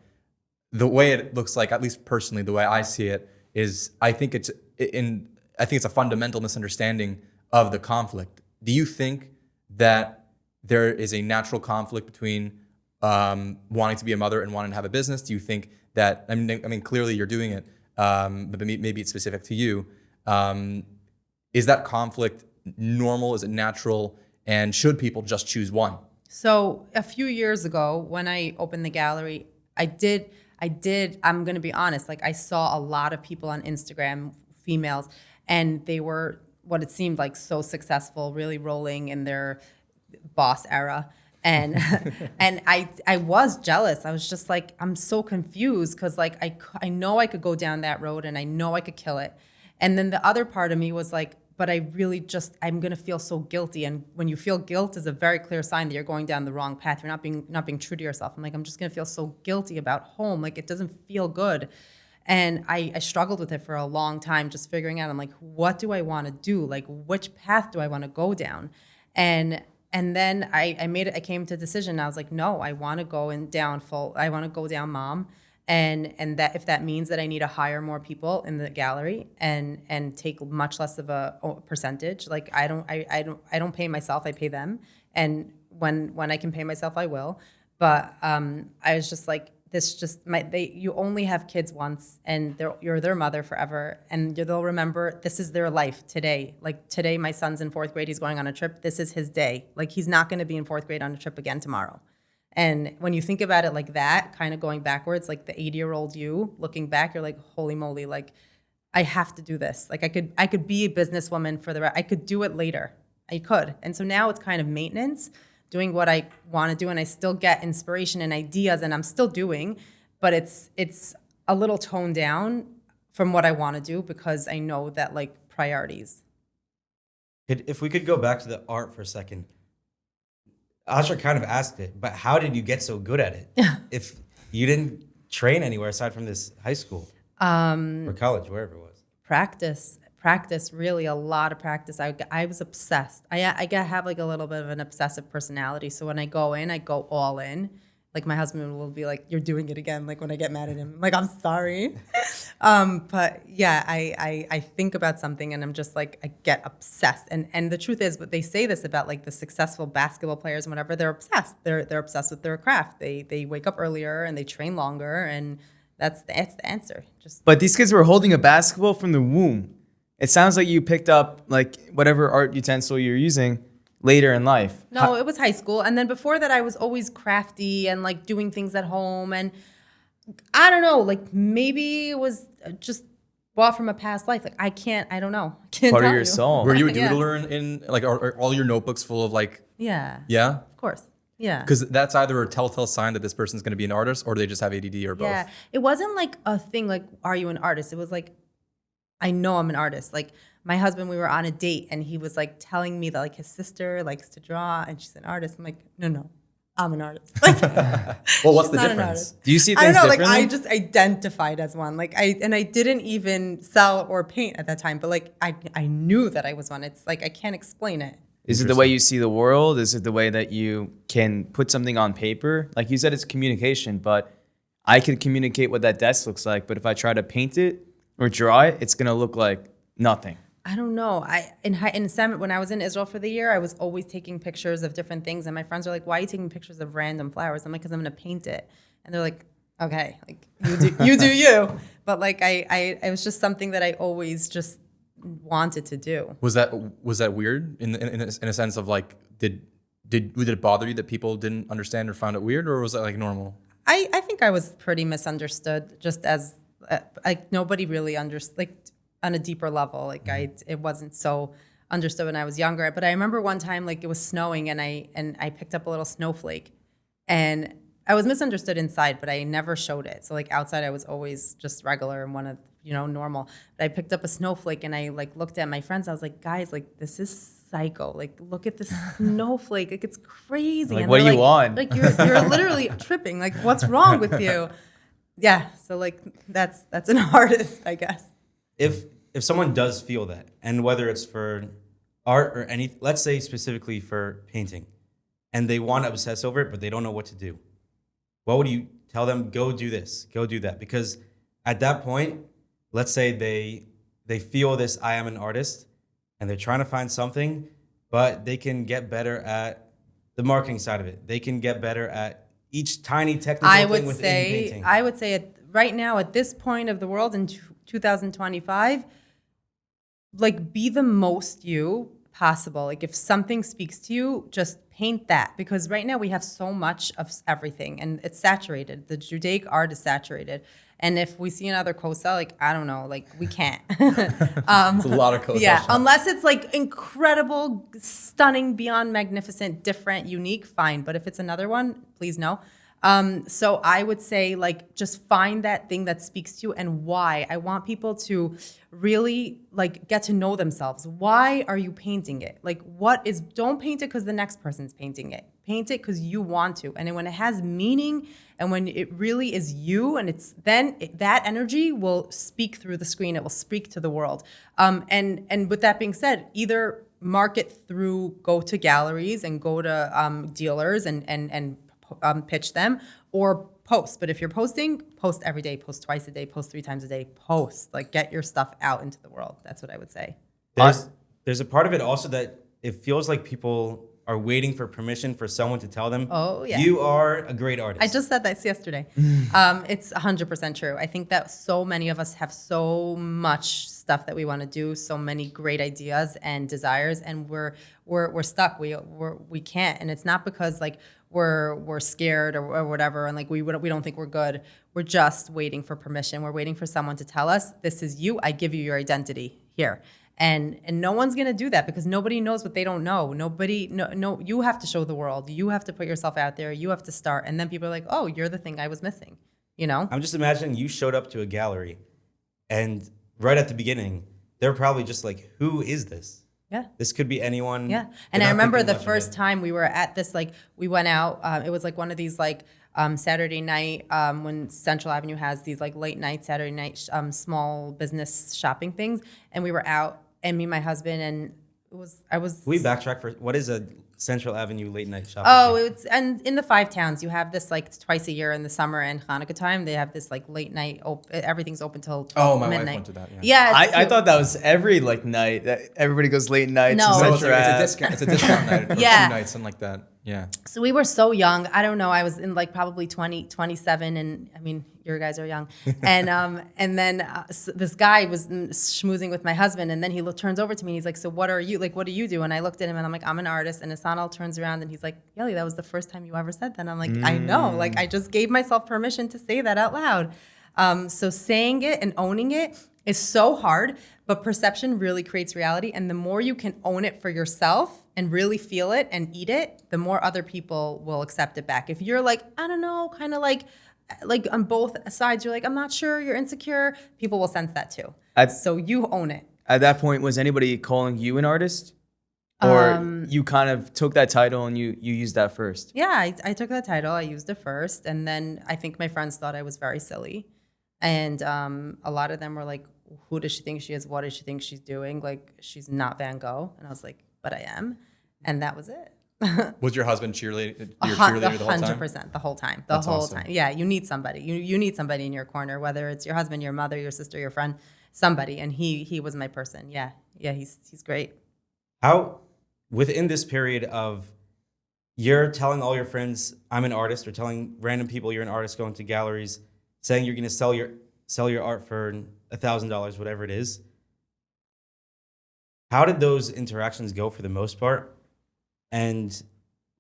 the way it looks like, at least personally, the way I see it is, I think it's a fundamental misunderstanding of the conflict. Do you think that there is a natural conflict between wanting to be a mother and wanting to have a business? Do you think that, I mean, clearly you're doing it, but maybe it's specific to you. Is that conflict normal? Is it natural? And should people just choose one? So a few years ago, when I opened the gallery, I did, I'm going to be honest, like, I saw a lot of people on Instagram, females, and they were what it seemed like so successful, really rolling in their boss era. And and I was jealous. I was just like, I'm so confused, because like I know I could go down that road, and I know I could kill it. And then the other part of me was like, but I really I'm gonna feel so guilty. And when you feel guilt is a very clear sign that you're going down the wrong path. You're not being true to yourself. I'm like, I'm just gonna feel so guilty about home. Like, it doesn't feel good. And I struggled with it for a long time, just figuring out, I'm like, what do I want to do? Like, which path do I want to go down? And then I came to a decision. I was like, no, I want to go I want to go down mom. And that, if that means that I need to hire more people in the gallery and take much less of a percentage, like I don't pay myself, I pay them. And when I can pay myself, I will. But I was just like, you only have kids once, and you're their mother forever, and they'll remember this is their life today. Like, today, my son's in 4th grade, he's going on a trip. This is his day. Like, he's not going to be in 4th grade on a trip again tomorrow. And when you think about it like that, kind of going backwards, like the 80-year-old you looking back, you're like, holy moly, like, I have to do this. Like, I could be a businesswoman I could do it later. I could. And so now it's kind of maintenance, doing what I want to do, and I still get inspiration and ideas, and I'm still doing, but it's a little toned down from what I want to do, because I know that, like, priorities. If we could go back to the art for a second, Asha kind of asked it, but how did you get so good at it? If you didn't train anywhere aside from this high school or college, wherever it was. Practice, really a lot of practice. I was obsessed. I have like a little bit of an obsessive personality. So when I go in, I go all in. Like, my husband will be like, you're doing it again. Like, when I get mad at him, I'm like, I'm sorry. But yeah, I think about something and I'm just like, I get obsessed. And the truth is, but they say this about like the successful basketball players and whatever, they're obsessed. They're obsessed with their craft. They wake up earlier and they train longer, and that's the answer. But these kids were holding a basketball from the womb. It sounds like you picked up like whatever art utensil you're using later in life. No, it was high school. And then before that, I was always crafty and like doing things at home. And I don't know, like maybe it was just brought from a past life. Like, I don't know. I can't Part tell of your you. soul. Were you a Yeah. doodler in like, are all your notebooks full of like, Yeah. yeah? Of course. Yeah. Because that's either a telltale sign that this person's going to be an artist or they just have ADD or both. Yeah. It wasn't like a thing like, are you an artist? It was like, I know I'm an artist. Like my husband, we were on a date and he was like telling me that like his sister likes to draw and she's an artist. I'm like, no, I'm an artist. Like, Well, what's the not an difference? artist. Do you see I things don't know. Like differently? I just identified as one. Like I didn't even sell or paint at that time, but like I knew that I was one. It's like I can't explain it. Is it the way you see the world? Is it the way that you can put something on paper? Like you said, it's communication, but I can communicate what that desk looks like. But if I try to paint it or draw it, it's going to look like nothing. I don't know. When I was in Israel for the year, I was always taking pictures of different things, and my friends are like, "Why are you taking pictures of random flowers?" I'm like, "Because I'm gonna paint it." And they're like, "Okay, like you do you." But like it was just something that I always just wanted to do. Was that weird in a sense of like did it bother you that people didn't understand or found it weird, or was that like normal? I think I was pretty misunderstood, just as like nobody really understood, like on a deeper level. Like it wasn't so understood when I was younger. But I remember one time, like it was snowing, and I picked up a little snowflake, and I was misunderstood inside, but I never showed it. So like outside, I was always just regular and one of normal. But I picked up a snowflake, and I like looked at my friends. I was like, guys, like this is psycho. Like look at this snowflake. Like it's crazy. Like, and what they're do you want? Like you're literally tripping. Like what's wrong with you? Yeah. So like that's an artist, I guess. If someone does feel that, and whether it's for art or let's say specifically for painting, and they want to obsess over it, but they don't know what to do, what would you tell them? Go do this, go do that. Because at that point, let's say they feel this, I am an artist, and they're trying to find something, but they can get better at the marketing side of it. They can get better at each tiny technical thing within painting. I would say right now at this point of the world in 2025, like be the most you possible. Like if something speaks to you, just paint that, because right now we have so much of everything and it's saturated. The Judaic art is saturated. And if we see another kosa, like, I don't know, like we can't. It's a lot of kosa. Yeah, unless it's like incredible, stunning, beyond magnificent, different, unique, fine. But if it's another one, please no. So I would say like just find that thing that speaks to you and why. I want people to really like get to know themselves. Why are you painting it? Like don't paint it because the next person's painting it. Paint it because you want to. And then when it has meaning and when it really is you, and that energy will speak through the screen. It will speak to the world. And with that being said, either market through, go to galleries and go to dealers and pitch them, or post. But if you're posting, post every day, post twice a day, post 3 times a day, post. Like get your stuff out into the world. That's what I would say. There's a part of it also that it feels like people are waiting for permission for someone to tell them, oh, yeah, you are a great artist. I just said this yesterday. It's 100% true. I think that so many of us have so much stuff that we want to do, so many great ideas and desires, and we're stuck. We can't, and it's not because like we're scared or whatever, and like we don't think we're good. We're just waiting for permission. We're waiting for someone to tell us, this is you. I give you your identity here. And no one's gonna do that because nobody knows what they don't know. No, you have to show the world. You have to put yourself out there. You have to start, and then people are like, "Oh, you're the thing I was missing." You know? I'm just imagining you showed up to a gallery, and right at the beginning, they're probably just like, "Who is this?" Yeah. This could be anyone. Yeah. And I remember the first time we were at this, like we went out. It was like one of these like Saturday night when Central Avenue has these like late night Saturday night small business shopping things, and we were out. And me and my husband, and We backtrack for what is a Central Avenue late night shopping? Oh, and in the 5 towns, you have this like twice a year in the summer and Hanukkah time. They have this like late night. Everything's open till 12 my midnight. wife went to that. Yeah, I thought that was every like night that everybody goes late nights. No. and It's Central Ave. a discount. It's a discount night. Or Yeah. 2 nights, something like that. Yeah. So we were so young. I don't know. I was in like probably 27, and I mean, your guys are young. And then this guy was schmoozing with my husband, and then he turns over to me and he's like, "So what are you like? What do you do?" And I looked at him and I'm like, "I'm an artist." And Hasanal turns around and he's like, "Yaeli, that was the first time you ever said that." And I'm like, "I know. Like I just gave myself permission to say that out loud." So saying it and owning it is so hard, but perception really creates reality. And the more you can own it for yourself and really feel it and eat it, the more other people will accept it back. If you're like, I don't know, kind of like on both sides, you're like, I'm not sure, you're insecure, people will sense that too. So you own it. At that point, was anybody calling you an artist? Or you kind of took that title and you used that first? Yeah, I took that title. I used it first. And then I think my friends thought I was very silly. And a lot of them were like, who does she think she is? What does she think she's doing? Like, she's not Van Gogh. And I was like, but I am. And that was it. Was your husband cheerleader the whole time? 100%, the whole time. That's awesome. Time. Yeah, you need somebody. You need somebody in your corner, whether it's your husband, your mother, your sister, your friend, somebody. And he was my person. Yeah, he's great. How, within this period of you're telling all your friends I'm an artist, or telling random people you're an artist, going to galleries, saying you're going to sell your art for $1,000, whatever it is. How did those interactions go for the most part? And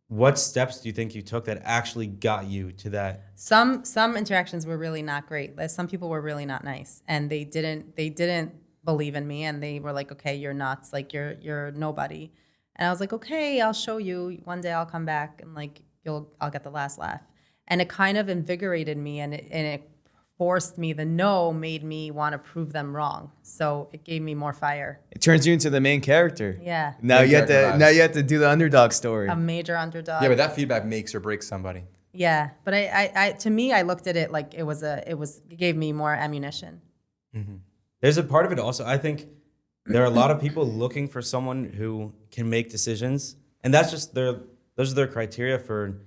what steps do you think you took that actually got you to that? Some interactions were really not great. Some people were really not nice, and they didn't believe in me, and they were like, okay, you're nuts, like you're nobody. And I was like, okay, I'll show you. One day I'll come back and like I'll get the last laugh. And it kind of invigorated me, and it forced me. The no made me want to prove them wrong. So it gave me more fire. It turns you into the main character. Yeah. Now you have to do the underdog story. A major underdog. Yeah, but that feedback makes or breaks somebody. Yeah, but I to me, I looked at it like it gave me more ammunition. Mm-hmm. There's a part of it also. I think there are a lot of people looking for someone who can make decisions, and that's just those are their criteria for,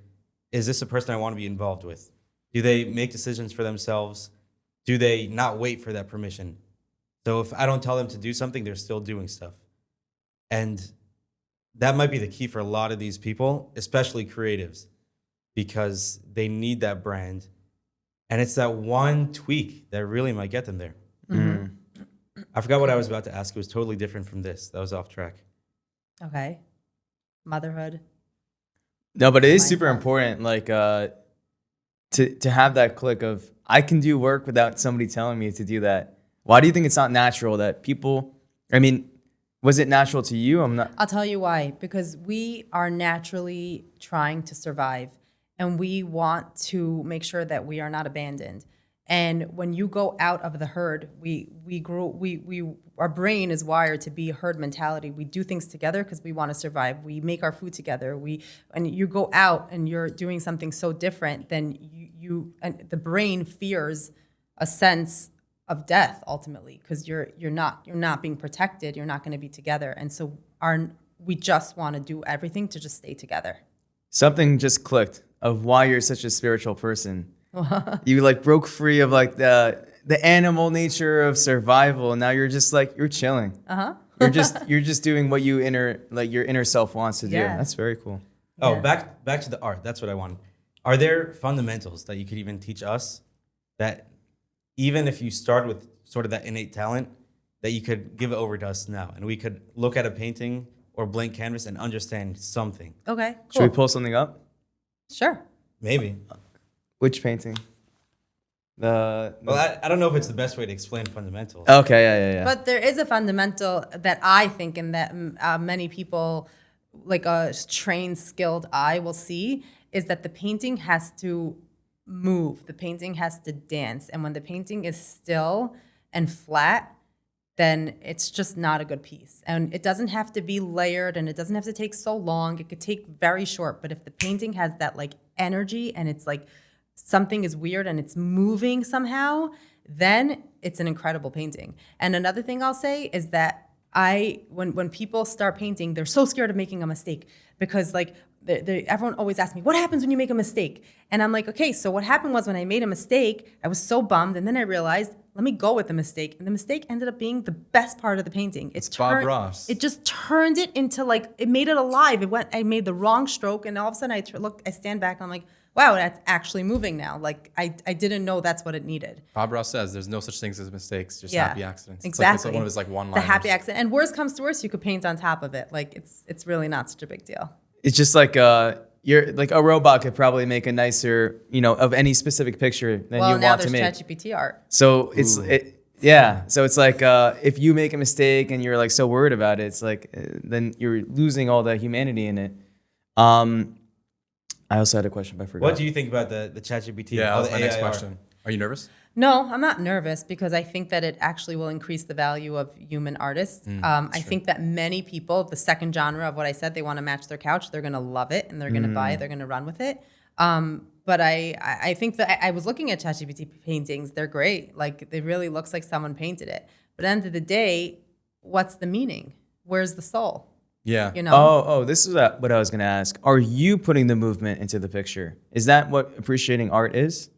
is this a person I want to be involved with? Do they make decisions for themselves? Do they not wait for that permission? So if I don't tell them to do something, they're still doing stuff. And that might be the key for a lot of these people, especially creatives, because they need that brand. And it's that one tweak that really might get them there. Mm-hmm. I forgot what I was about to ask. It was totally different from this. That was off track. Okay. Motherhood. No, but it is super important, like to have that click of, I can do work without somebody telling me to do that. Why do you think it's not natural that people, I mean, was it natural to you? I'll tell you why. Because we are naturally trying to survive, and we want to make sure that we are not abandoned. And when you go out of the herd, our brain is wired to be herd mentality. We do things together because we want to survive. We make our food together. And you go out and you're doing something so different, then and the brain fears a sense of death ultimately, because you're not being protected. You're not going to be together. And so we just want to do everything to just stay together. Something just clicked of why you're such a spiritual person. You like broke free of like the animal nature of survival, and now you're just like, you're chilling. You're just doing what your inner self wants to do. Yeah. That's very cool. Oh, Yeah. back to the art. That's what I wanted. Are there fundamentals that you could even teach us that even if you start with sort of that innate talent, that you could give over to us now, and we could look at a painting or blank canvas and understand something? Okay, cool. Should we pull something up? Sure. Maybe. Which painting? Well, I don't know if it's the best way to explain fundamentals. Okay, yeah. But there is a fundamental that I think, and that many people, like a trained, skilled eye, will see, is that the painting has to move. The painting has to dance. And when the painting is still and flat, then it's just not a good piece. And it doesn't have to be layered, and it doesn't have to take so long. It could take very short. But if the painting has that like energy, and it's like something is weird and it's moving somehow, then it's an incredible painting. And another thing I'll say is that when people start painting, they're so scared of making a mistake, because like everyone always asks me, what happens when you make a mistake? And I'm like, okay, so what happened was when I made a mistake, I was so bummed, and then I realized, let me go with the mistake. And the mistake ended up being the best part of the painting. It's Bob Ross. It just turned it into like, it made it alive. I made the wrong stroke, and all of a sudden I stand back and I'm like, wow, that's actually moving now. Like I didn't know that's what it needed. Bob Ross says there's no such things as mistakes, just Yeah, happy accidents. exactly. It's like one of his like one-liners. The happy accident. And worst comes to worst, you could paint on top of it. Like it's really not such a big deal. It's just like you're like a robot could probably make a nicer, of any specific picture than Well, you now want to there's make. ChatGPT art. So Yeah. So it's like if you make a mistake and you're like so worried about it, it's like then you're losing all the humanity in it. I also had a question, but I forgot. What do you think about the ChatGPT? Yeah, how that's the my next AI are? question. Are you nervous? No, I'm not nervous because I think that it actually will increase the value of human artists. I think that many people, the second genre of what I said, they want to match their couch. They're going to love it and they're going to buy it. They're going to run with it. But I think that I was looking at ChatGPT paintings. They're great. Like it really looks like someone painted it. But at the end of the day, what's the meaning? Where's the soul? Yeah. You know? Oh, this is what I was going to ask. Are you putting the movement into the picture? Is that what appreciating art is?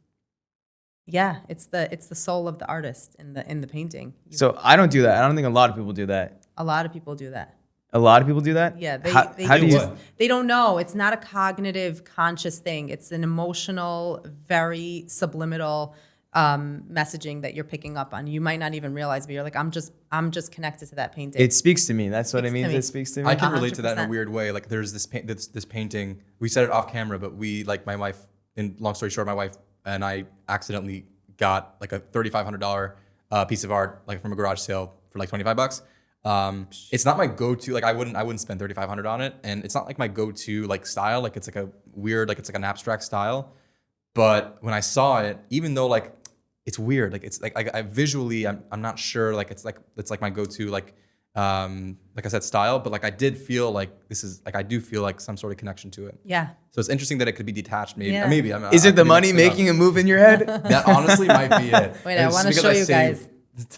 Yeah, it's the soul of the artist in the painting. So I don't do that. I don't think a lot of people do that. A lot of people do that. A lot of people do that? Yeah, How they do you? what? they don't know. It's not a cognitive, conscious thing. It's an emotional, very subliminal messaging that you're picking up on. You might not even realize, but you're like, I'm just connected to that painting. It speaks to me. That's what it Speaks to means. me. It speaks to me. I can relate to that in a 100%. weird way. Like there's this painting. We said it off camera, but we like my wife. In long story short, my wife and I accidentally got like a $3,500 piece of art like from a garage sale for like $25. It's not my go-to. Like I wouldn't spend $3,500 on it, and it's not like my go-to like style. Like it's like a weird, like it's like an abstract style. But when I saw it, even though like it's weird, like it's like I visually I'm not sure. Like it's like my go-to like I said style. But like I did feel like this is like I do feel like some sort of connection to it. Yeah. So it's interesting that it could be detached. Maybe Yeah. maybe Is I it the could be money mixing it up. making a move in your head? That honestly might be it. Wait, I It's wanna because show you saved, guys.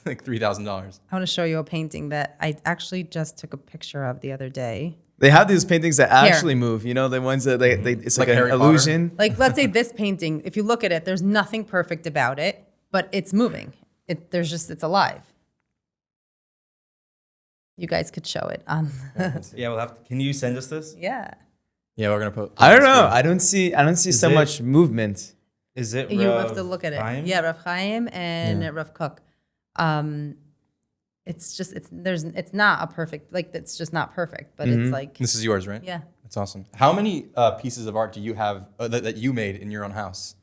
like $3,000. I want to show you a painting that I actually just took a picture of the other day. They have these paintings that actually move. You know, the ones that they it's like, Like an Harry Potter? illusion. Like, let's say this painting, if you look at it, there's nothing perfect about it, but it's moving. It's alive. You guys could show it on. Yeah, we'll have to. Can you send us this? Yeah. Yeah, we're gonna put. I don't know. I don't see so it- much movement. Is it? You have Rav to look at it. Chaim? Yeah, Rav Chaim and Rav Kook. It's just it's not a perfect, like it's just not perfect, but it's like This is yours, right? yeah. That's awesome. How many pieces of art do you have that you made in your own house?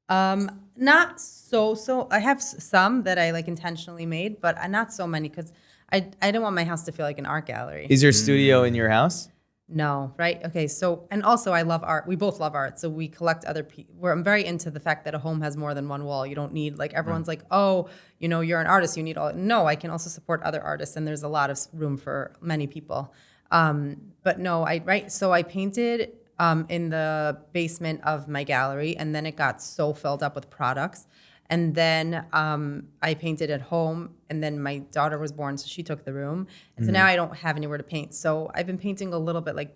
Not so. I have some that I like intentionally made, but not so many because I don't want my house to feel like an art gallery. Is your studio in your house? No, right? Okay, so and also I love art. We both love art, so we collect other people. I'm very into the fact that a home has more than one wall. You don't need like everyone's like, oh, you know, you're an artist. You need all. No, I can also support other artists, and there's a lot of room for many people. But no, So I painted in the basement of my gallery, and then it got so filled up with products. And then I painted at home, and then my daughter was born, so she took the room. And so now I don't have anywhere to paint. So I've been painting a little bit like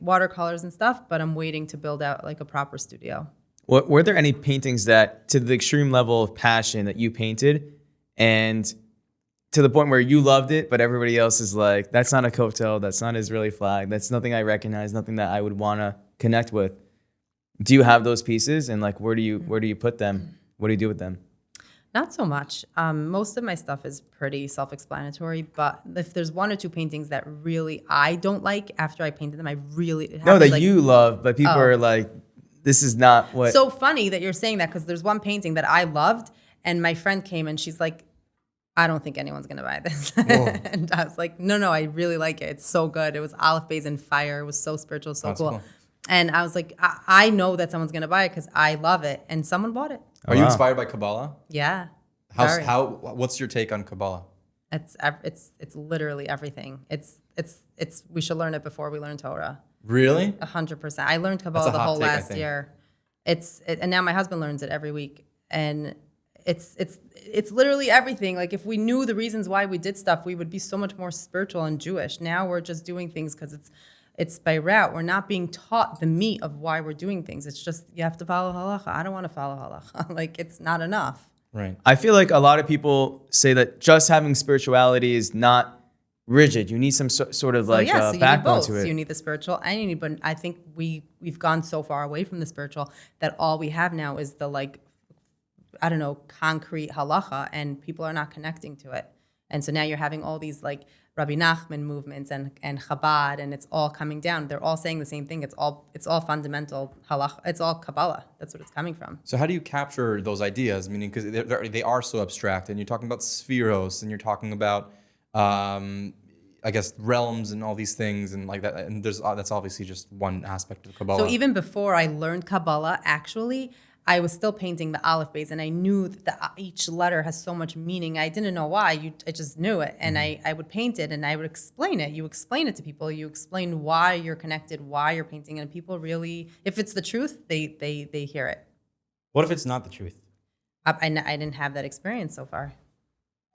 watercolors and stuff, but I'm waiting to build out like a proper studio. Were there any paintings that, to the extreme level of passion that you painted, and to the point where you loved it, but everybody else is like, that's not a coattail, that's not Israeli flag, that's nothing I recognize, nothing that I would want to connect with? Do you have those pieces, and like where do you put them? What do you do with them? Not so much. Most of my stuff is pretty self-explanatory, but if there's one or two paintings that really I don't like after I painted them, I really have No, to, that like, you love, but people are like, this is not what. So funny that you're saying that because there's one painting that I loved, and my friend came and she's like, I don't think anyone's gonna buy this. And I was like, no, I really like it. It's so good. It was olive base and fire. It was so spiritual, so That's cool. cool. And I was like, I know that someone's gonna buy it because I love it, and someone bought it. Are you wow. inspired by Kabbalah? Yeah. Very. What's your take on Kabbalah? It's literally everything. It's we should learn it before we learn Torah. Really? 100%. I learned Kabbalah That's a the hot whole take, I last think. year. And now my husband learns it every week, and it's literally everything. Like if we knew the reasons why we did stuff, we would be so much more spiritual and Jewish. Now we're just doing things because it's by route. We're not being taught the meat of why we're doing things. It's just you have to follow halacha. I don't want to follow halacha. Like it's not enough. Right. I feel like a lot of people say that just having spirituality is not rigid. You need some sort of like So you need backbone both. to So it. you need the spiritual and you need, but I think we've gone so far away from the spiritual that all we have now is the like, I don't know, concrete halacha, and people are not connecting to it. And so now you're having all these like Rabbi Nachman movements and Chabad, and it's all coming down. They're all saying the same thing. It's all fundamental halach. It's all Kabbalah. That's what it's coming from. So how do you capture those ideas? Meaning, because they are so abstract, and you're talking about spheros, and you're talking about, I guess, realms and all these things, and like that. And that's obviously just one aspect of Kabbalah. So even before I learned Kabbalah, actually, I was still painting the aleph beis, and I knew that each letter has so much meaning. I didn't know why. I just knew it, and I would paint it, and I would explain it. You explain it to people. You explain why you're connected, why you're painting, and people really, if it's the truth, they hear it. What if it's not the truth? I didn't have that experience so far.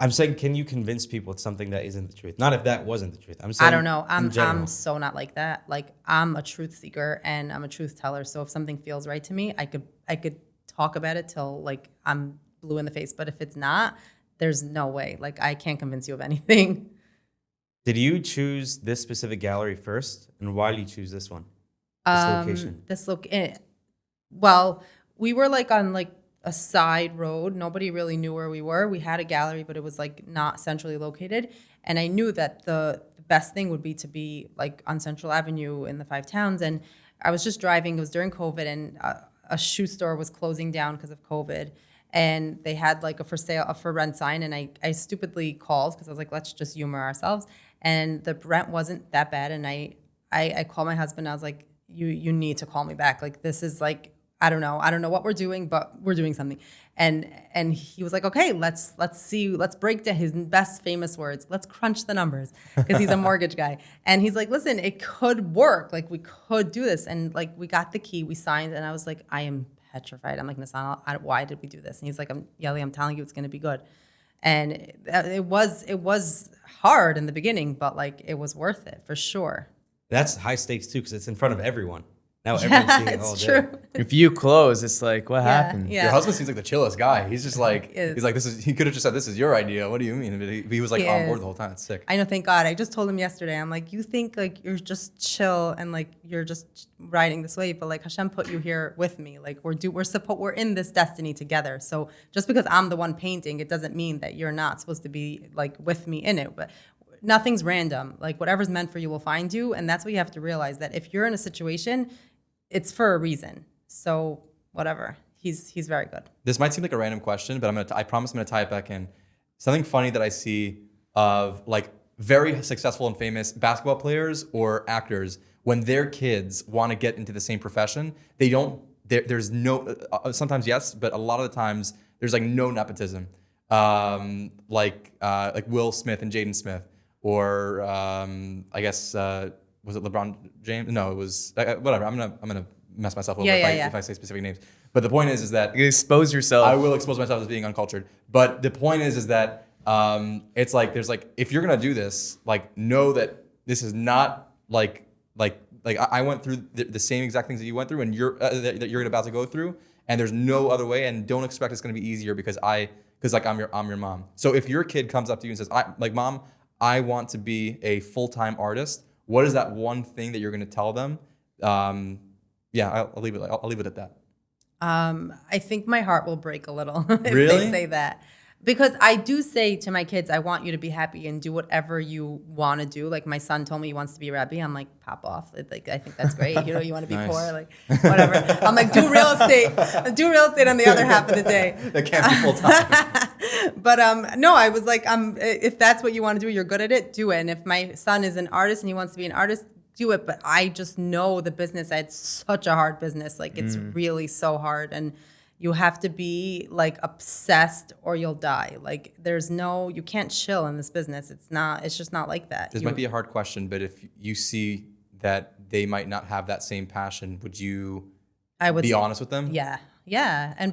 I'm saying, can you convince people it's something that isn't the truth? Not if that wasn't the truth. I'm saying, I don't know. in general. I'm so not like that. Like, I'm a truth seeker and I'm a truth teller. So if something feels right to me, I could talk about it till like I'm blue in the face. But if it's not, there's no way. Like, I can't convince you of anything. Did you choose this specific gallery first, and why did you choose this one? This location. Well, we were like on like a side road. Nobody really knew where we were. We had a gallery, but it was like not centrally located. And I knew that the best thing would be to be like on Central Avenue in the Five Towns. And I was just driving. It was during COVID, and a shoe store was closing down because of COVID. And they had like a for rent sign. And I stupidly called because I was like, let's just humor ourselves. And the rent wasn't that bad. And I called my husband. I was like, you need to call me back. Like, this is like, I don't know what we're doing, but we're doing something. And he was like, okay, let's break down his best famous words. Let's crunch the numbers, because he's a mortgage guy. And he's like, listen, it could work. Like, we could do this. And like, we got the key, we signed, and I was like, I am petrified. I'm like, Nassan, why did we do this? And he's like, Yaeli, I'm telling you, it's going to be good. And it was hard in the beginning, but like, it was worth it for sure. That's high stakes too, because it's in front of everyone. Now everyone's seeing it all It's day. true. If you close, it's like, what happened? Yeah. Your husband seems like the chillest guy. He's just like, He is. he's like, he could have just said, this is your idea. What do you mean? But he was like He on is. board the whole time. It's sick. I know, thank God. I just told him yesterday, I'm like, you think like you're just chill and like you're just riding this wave, but like Hashem put you here with me. Like we're in this destiny together. So just because I'm the one painting, it doesn't mean that you're not supposed to be like with me in it. But nothing's random. Like, whatever's meant for you will find you. And that's what you have to realize, that if you're in a situation, it's for a reason. So whatever. He's very good. This might seem like a random question, but I promise I'm gonna tie it back in. Something funny that I see of like very successful and famous basketball players or actors, when their kids want to get into the same profession, they don't. There's no. Sometimes yes, but a lot of the times there's like no nepotism. Like Will Smith and Jaden Smith, or I guess was it LeBron James? No, it was whatever. I'm gonna mess myself over if I say specific names. But the point is that You expose yourself. I will expose myself as being uncultured. But the point is that it's like there's like, if you're gonna do this, like, know that this is not like I went through the same exact things that you went through, and that you're about to go through, and there's no other way. And don't expect it's gonna be easier because I'm your mom. So if your kid comes up to you and says, Mom, I want to be a full-time artist, what is that one thing that you're gonna tell them? I'll leave it at that. I think my heart will break a little if Really? they say that. Because I do say to my kids, I want you to be happy and do whatever you want to do. Like, my son told me he wants to be a rabbi. I'm like, pop off. Like, I think that's great. You know, you want to be Nice. poor, like, whatever. I'm like, do real estate. Do real estate on the other half of the day. That can't be full-time. But no, I was like, if that's what you want to do, you're good at it, do it. And if my son is an artist and he wants to be an artist, do it. But I just know the business. I had such a hard business. Like, it's really so hard. And you have to be like obsessed or you'll die. Like, you can't chill in this business. It's just not like that. This might be a hard question, but if you see that they might not have that same passion, would you be honest with them? Yeah.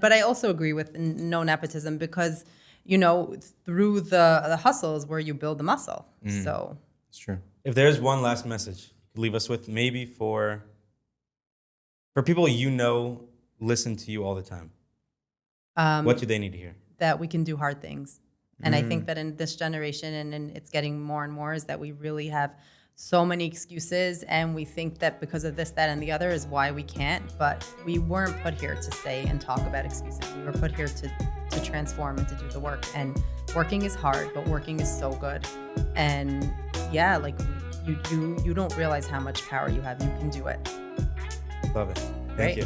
But I also agree with no nepotism, because, you know, through the hustle is where you build the muscle. So It's true. If there's one last message you could leave us with, maybe for people listen to you all the time, what do they need to hear? that we can do hard things. And I think that in this generation, and it's getting more and more, is that we really have so many excuses, and we think that because of this, that, and the other is why we can't. But we weren't put here to say and talk about excuses. We were put here to transform and to do the work. And working is hard, but working is so good. And yeah, like you don't realize how much power you have. You can do it. Love it. Right? Thank you.